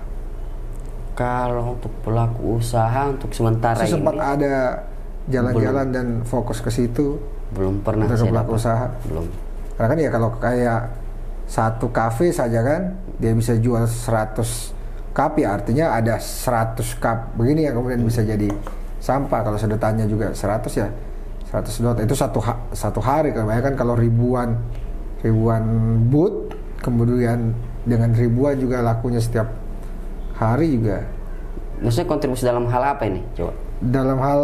A: Kalau untuk pelaku usaha untuk sementara ini
B: sempat ada jalan-jalan dan fokus ke situ.
A: Belum pernah
B: saya pelaku usaha.
A: Belum.
B: Karena kan ya kalau kayak satu kafe saja kan dia bisa jual 100 cup ya artinya ada 100 cup begini yang kemudian bisa jadi sampah. Kalau sedotannya juga 100 ya 100 sedot itu satu hari. Kebanyakan kalau ribuan boot kemudian dengan ribuan juga lakunya setiap hari juga.
A: Maksudnya kontribusi dalam hal apa ini? Coba.
B: Dalam hal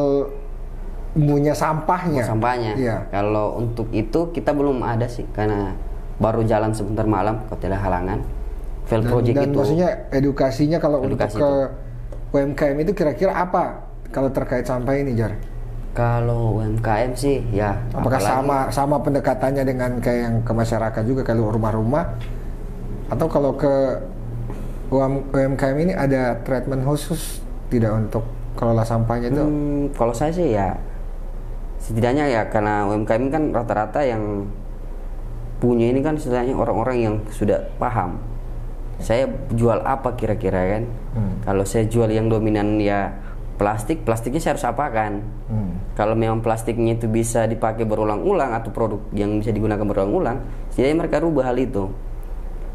B: punya sampahnya.
A: Iya. Kalau untuk itu kita belum ada sih karena baru jalan sebentar malam kalau tidak halangan. Fail project
B: dan
A: itu.
B: Maksudnya edukasinya kalau untuk ke
A: itu.
B: UMKM itu kira-kira apa kalau terkait sampah ini Jar?
A: Kalau UMKM sih ya.
B: Apakah sama pendekatannya dengan kayak yang ke masyarakat juga kalau rumah-rumah? Atau kalau ke UMKM ini ada treatment khusus tidak untuk kelola sampahnya itu?
A: Kalau saya sih ya setidaknya ya karena UMKM kan rata-rata yang punya ini kan setidaknya orang-orang yang sudah paham. Saya jual apa kira-kira kan? Kalau saya jual yang dominan ya plastiknya saya harus apakan? Kalau memang plastiknya itu bisa dipakai berulang-ulang atau produk yang bisa digunakan berulang-ulang, setidaknya mereka rubah hal itu.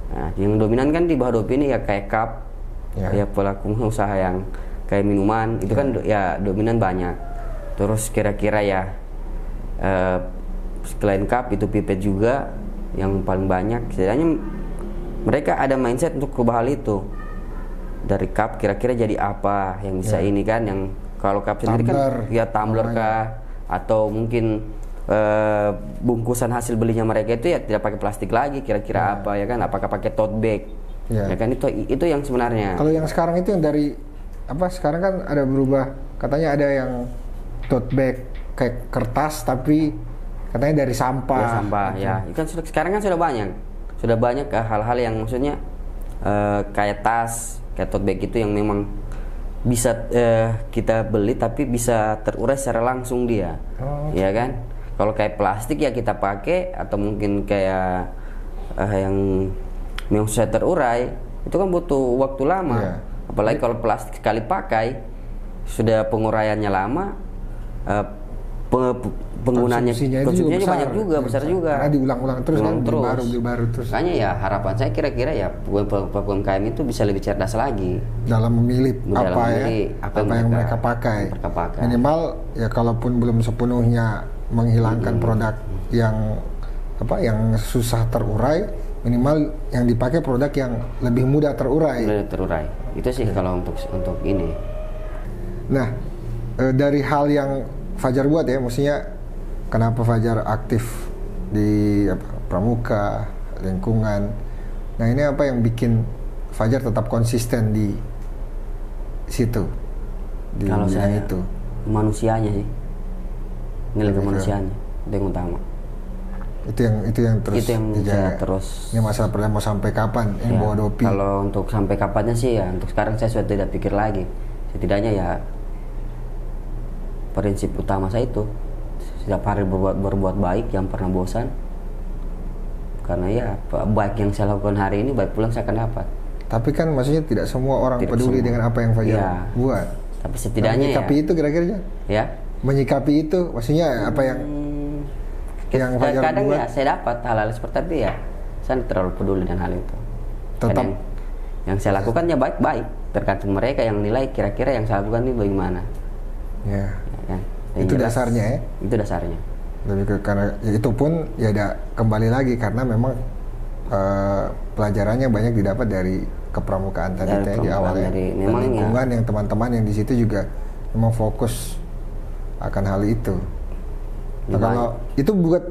A: Nah, yang dominan kan di Bodopi ini ya kayak cup, ya pelaku usaha yang kayak minuman itu kan ya dominan banyak. Terus kira-kira ya selain cup itu pipet juga yang paling banyak. Setidaknya mereka ada mindset untuk rubah hal itu. Dari cup kira-kira jadi apa yang bisa ini kan, yang kalau cup sendiri kan ya tumbler kah atau mungkin bungkusan hasil belinya mereka itu ya tidak pakai plastik lagi, kira-kira apa ya kan, apakah pakai tote bag ya kan, itu yang sebenarnya.
B: Kalau yang sekarang itu yang dari apa, sekarang kan ada berubah, katanya ada yang tote bag kayak kertas tapi katanya dari sampah
A: ya itu kan sekarang kan sudah banyak hal-hal yang maksudnya kayak tas, kayak tote bag itu yang memang bisa kita beli tapi bisa terurai secara langsung dia, ya kan. Kalau kayak plastik ya kita pakai atau mungkin kayak yang susah terurai itu kan butuh waktu lama. Apalagi kalau plastik sekali pakai sudah penguraiannya lama, penggunanya konsumsinya
B: besar,
A: banyak juga, besar juga.
B: Karena diulang-ulang terus kan, beli baru terus.
A: Makanya ya harapan saya kira-kira ya UMKM itu bisa lebih cerdas lagi
B: dalam memilih apa yang mereka pakai. Minimal ya kalaupun belum sepenuhnya menghilangkan produk yang susah terurai, minimal yang dipakai produk yang lebih mudah terurai.
A: Itu sih kalau untuk ini.
B: Nah, dari hal yang Fajar buat ya, maksudnya kenapa Fajar aktif di pramuka, lingkungan. Nah, ini apa yang bikin Fajar tetap konsisten di situ?
A: Kalau saya itu manusianya sih. Nilai kemanusiaannya itu yang utama.
B: Itu yang
A: saya terus.
B: Ini masalah pernah mau sampai kapan ini bawa Dopi?
A: Kalau untuk sampai kapannya sih ya, untuk sekarang saya sudah tidak pikir lagi. Setidaknya ya prinsip utama saya itu setiap hari berbuat baik, yang pernah bosan. Karena ya baik yang saya lakukan hari ini, baik pulang saya akan dapat.
B: Tapi kan maksudnya tidak semua orang peduli dengan apa yang Fajar buat.
A: Tapi setidaknya
B: menyikapi itu kira-kira ya. Menyikapi itu maksudnya apa yang Fajar
A: kadang
B: buat.
A: Ya saya dapat hal-hal seperti itu ya. Saya tidak terlalu peduli dengan hal itu.
B: Tetap
A: yang saya lakukan ya baik-baik, tergantung mereka yang nilai kira-kira yang saya lakukan ini bagaimana.
B: Ya.
A: Kan?
B: Itu jelas, dasarnya ya.
A: Itu dasarnya.
B: Karena ya itu pun ya kembali lagi karena memang pelajarannya banyak didapat dari kepramukaan tadi di awalnya. Dan lingkungan yang teman-teman yang di situ juga memang fokus akan hal itu. Nah, kalau itu buat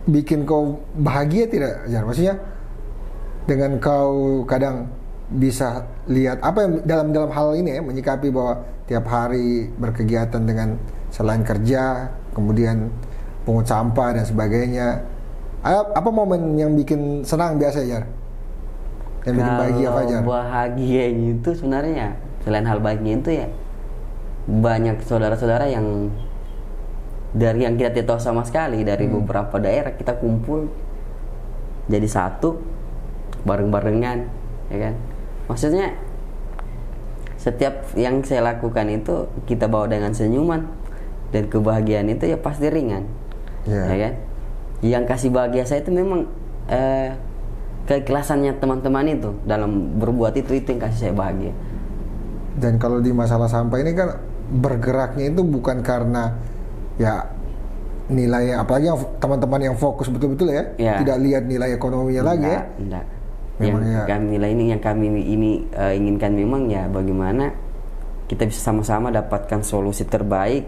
B: bikin kau bahagia tidak, Jar? Maksudnya dengan kau kadang bisa lihat apa yang dalam hal ini ya, menyikapi bahwa tiap hari berkegiatan dengan selain kerja, kemudian pungut sampah dan sebagainya. Apa momen yang bikin senang biasa, Jar? Yang bikin bahagia, Fajar?
A: Bahagianya itu sebenarnya selain hal baiknya itu ya banyak saudara-saudara yang dari yang kita tidak tahu sama sekali dari beberapa daerah kita kumpul jadi satu bareng-barengan, ya kan? Maksudnya setiap yang saya lakukan itu kita bawa dengan senyuman dan kebahagiaan itu ya pasti ringan, ya kan? Yang kasih bahagia saya itu memang keikhlasannya teman-teman itu dalam berbuat itu yang kasih saya bahagia.
B: Dan kalau di masalah sampah ini kan bergeraknya itu bukan karena ya nilai, apalagi yang teman-teman yang fokus betul-betul ya, tidak lihat nilai ekonominya lagi ya.
A: Enggak. Yang kami inginkan memang ya bagaimana kita bisa sama-sama dapatkan solusi terbaik,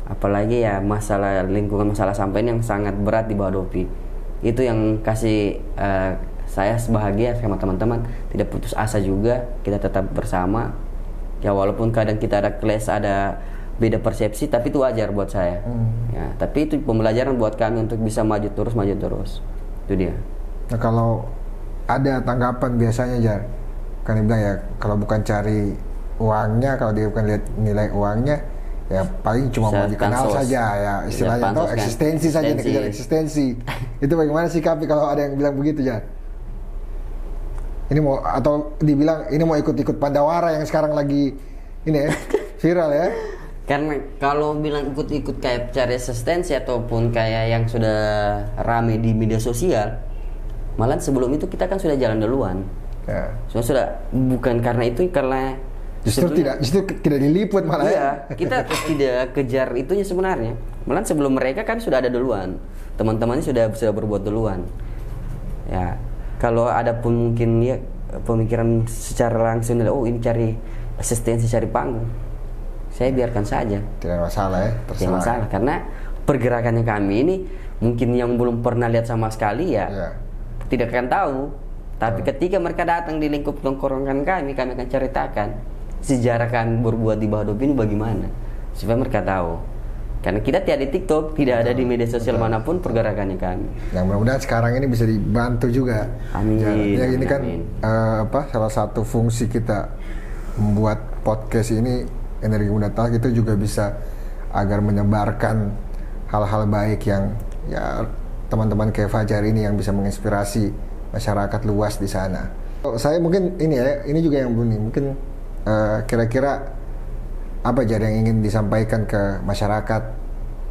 A: apalagi ya masalah lingkungan, masalah sampah ini yang sangat berat di bawah Dopi. Itu yang kasih saya bahagia sama teman-teman, tidak putus asa juga, kita tetap bersama. Ya walaupun kadang kita ada clash, ada beda persepsi, tapi itu wajar buat saya. Ya, tapi itu pembelajaran buat kami untuk bisa maju terus. Itu dia.
B: Nah, kalau ada tanggapan biasanya, Jar, kan dibilang ya kalau bukan cari uangnya, kalau dia bukan lihat nilai uangnya, ya paling cuma mau dikenal saja ya istilahnya, atau eksistensi saja, dikejar eksistensi. Itu bagaimana sih Kapi kalau ada yang bilang begitu, Jar? Ini mau, atau dibilang ini mau ikut-ikut Pandawara yang sekarang lagi ini ya viral ya.
A: Karena kalau bilang ikut-ikut kayak cari eksistensi ataupun kayak yang sudah rame di media sosial, malah sebelum itu kita kan sudah jalan duluan. Ya. Sudah bukan karena itu, karena
B: justru tidak diliput malah.
A: Iya, kita tidak kejar itunya sebenarnya. Malah sebelum mereka kan sudah ada duluan. Teman-temannya sudah berbuat duluan. Ya, kalau ada pun mungkin ya pemikiran secara langsung, oh ini cari eksistensi, cari panggung, saya biarkan saja.
B: Tidak masalah ya, terserah.
A: Tidak masalah, karena pergerakannya kami ini mungkin yang belum pernah lihat sama sekali ya. Tidak akan tahu. Tapi ketika mereka datang di lingkup tongkrongan kami akan ceritakan sejarah kami berbuat di bawah Dopi ini bagaimana, supaya mereka tahu. Karena kita tidak di TikTok, tidak ada di media sosial manapun pergerakannya kami.
B: Yang mudah-mudahan sekarang ini bisa dibantu juga.
A: Amin.
B: Ya, ini kan salah satu fungsi kita membuat podcast ini, Energi Muda Talk, itu juga bisa agar menyebarkan hal-hal baik yang ya teman-teman kayak Fajar ini yang bisa menginspirasi masyarakat luas di sana. Saya mungkin ini juga yang bunyi, mungkin kira-kira apa Jar yang ingin disampaikan ke masyarakat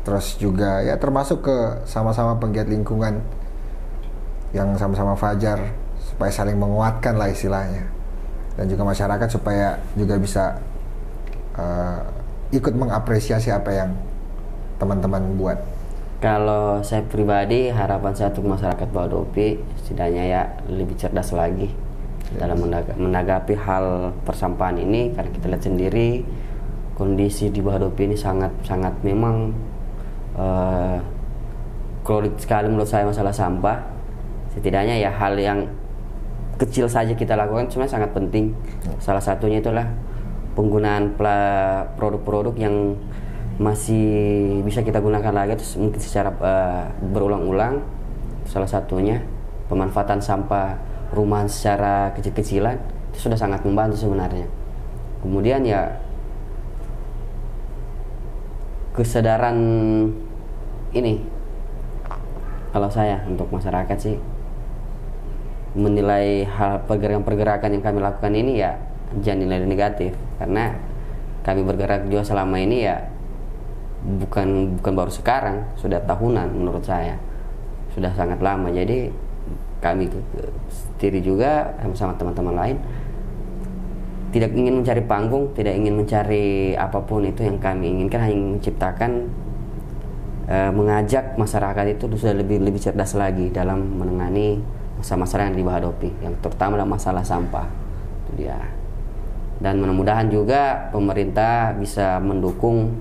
B: terus juga ya termasuk ke sama-sama penggiat lingkungan yang sama-sama fajar, supaya saling menguatkan lah istilahnya, dan juga masyarakat supaya juga bisa ikut mengapresiasi apa yang teman-teman buat.
A: Kalau saya pribadi, harapan saya untuk masyarakat Bahodopi setidaknya ya lebih cerdas lagi dalam menanggapi hal persampahan ini, karena kita lihat sendiri kondisi di Bahodopi ini sangat memang kronik sekali menurut saya masalah sampah. Setidaknya ya hal yang kecil saja kita lakukan sebenarnya sangat penting. Salah satunya itulah penggunaan produk-produk yang masih bisa kita gunakan lagi, terus mungkin secara berulang-ulang. Salah satunya pemanfaatan sampah rumahan secara kecil-kecilan itu sudah sangat membantu sebenarnya. Kemudian ya kesadaran ini, kalau saya untuk masyarakat sih menilai hal pergerakan yang kami lakukan ini ya jangan nilai negatif, karena kami bergerak juga selama ini ya bukan baru sekarang, sudah tahunan menurut saya, sudah sangat lama. Jadi kami sendiri juga sama teman-teman lain tidak ingin mencari panggung, tidak ingin mencari apapun itu. Yang kami inginkan hanya menciptakan, mengajak masyarakat itu sudah lebih cerdas lagi dalam menangani masalah-masalah yang di Bahodopi, yang terutama adalah masalah sampah itu dia. Dan mudah-mudahan juga pemerintah bisa mendukung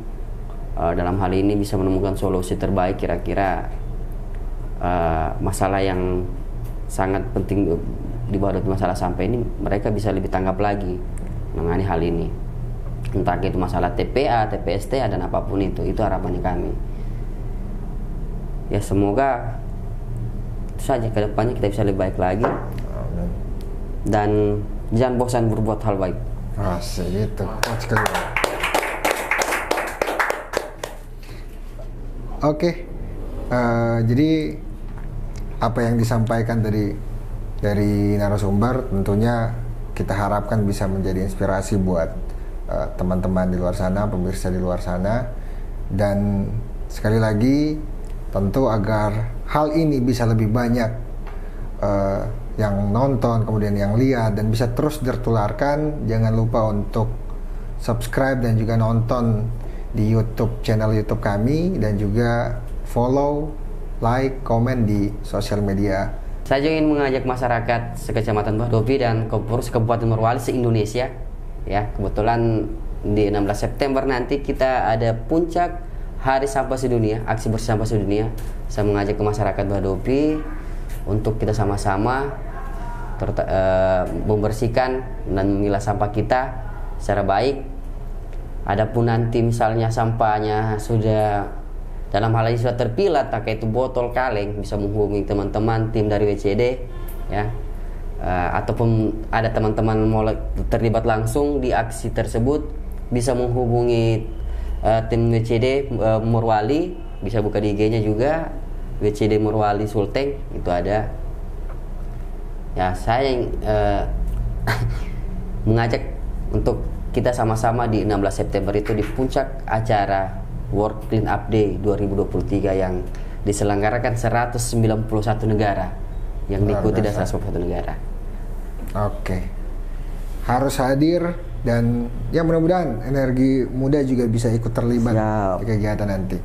A: dalam hal ini, bisa menemukan solusi terbaik kira-kira masalah yang sangat penting di Bahodopi, masalah sampah ini mereka bisa lebih tanggap lagi menangani hal ini, entah itu masalah TPA, TPST dan apapun itu harapannya kami. Ya semoga itu saja, kedepannya kita bisa lebih baik lagi.
B: Amin.
A: Dan jangan bosan berbuat hal baik.
B: Asik gitu. Oke, jadi apa yang disampaikan dari narasumber tentunya kita harapkan bisa menjadi inspirasi buat teman-teman di luar sana, pemirsa di luar sana. Dan sekali lagi tentu agar hal ini bisa lebih banyak yang nonton, kemudian yang lihat, dan bisa terus ditularkan, jangan lupa untuk subscribe dan juga nonton di YouTube, channel YouTube kami, dan juga follow, like, komen di sosial media.
A: Saya juga ingin mengajak masyarakat sekecamatan Bahodopi dan Kabupaten Morowali se-Indonesia. Ya, kebetulan di 16 September nanti kita ada puncak Hari Sampah Sedunia, aksi bersih sampah sedunia. Saya mengajak ke masyarakat Bahodopi untuk kita sama-sama membersihkan dan memilah sampah kita secara baik. Adapun nanti misalnya sampahnya sudah dalam hal ini sudah terpilah, tak itu botol kaleng, bisa menghubungi teman-teman tim dari WCD ya, ataupun ada teman-teman mau terlibat langsung di aksi tersebut, bisa menghubungi tim WCD Morowali, bisa buka di IG-nya juga WCD Morowali Sulteng, itu ada. Ya saya mengajak untuk kita sama-sama di 16 September itu di puncak acara World Clean Up Day 2023 yang diselenggarakan 191 negara, yang diikuti dari 191 negara.
B: Oke, harus hadir, dan ya mudah-mudahan energi muda juga bisa ikut terlibat di kegiatan nanti.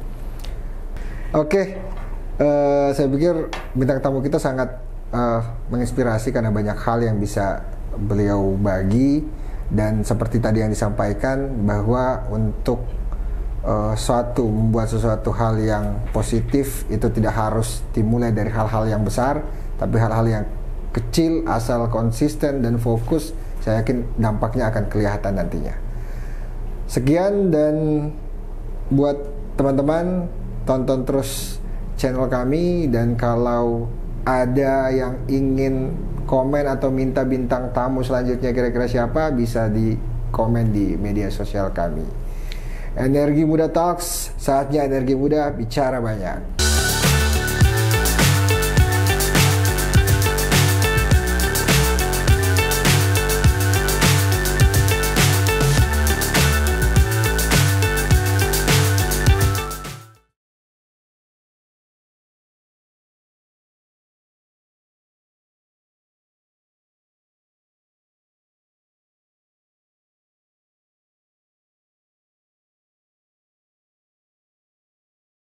B: Oke, saya pikir bintang tamu kita sangat menginspirasi karena banyak hal yang bisa beliau bagi, dan seperti tadi yang disampaikan bahwa untuk membuat sesuatu hal yang positif itu tidak harus dimulai dari hal-hal yang besar, tapi hal-hal yang kecil, asal konsisten dan fokus, saya yakin dampaknya akan kelihatan nantinya. Sekian, dan buat teman-teman tonton terus channel kami, dan kalau ada yang ingin komen atau minta bintang tamu selanjutnya kira-kira siapa, bisa di komen di media sosial kami. Energi Muda Talks, saatnya energi muda bicara banyak.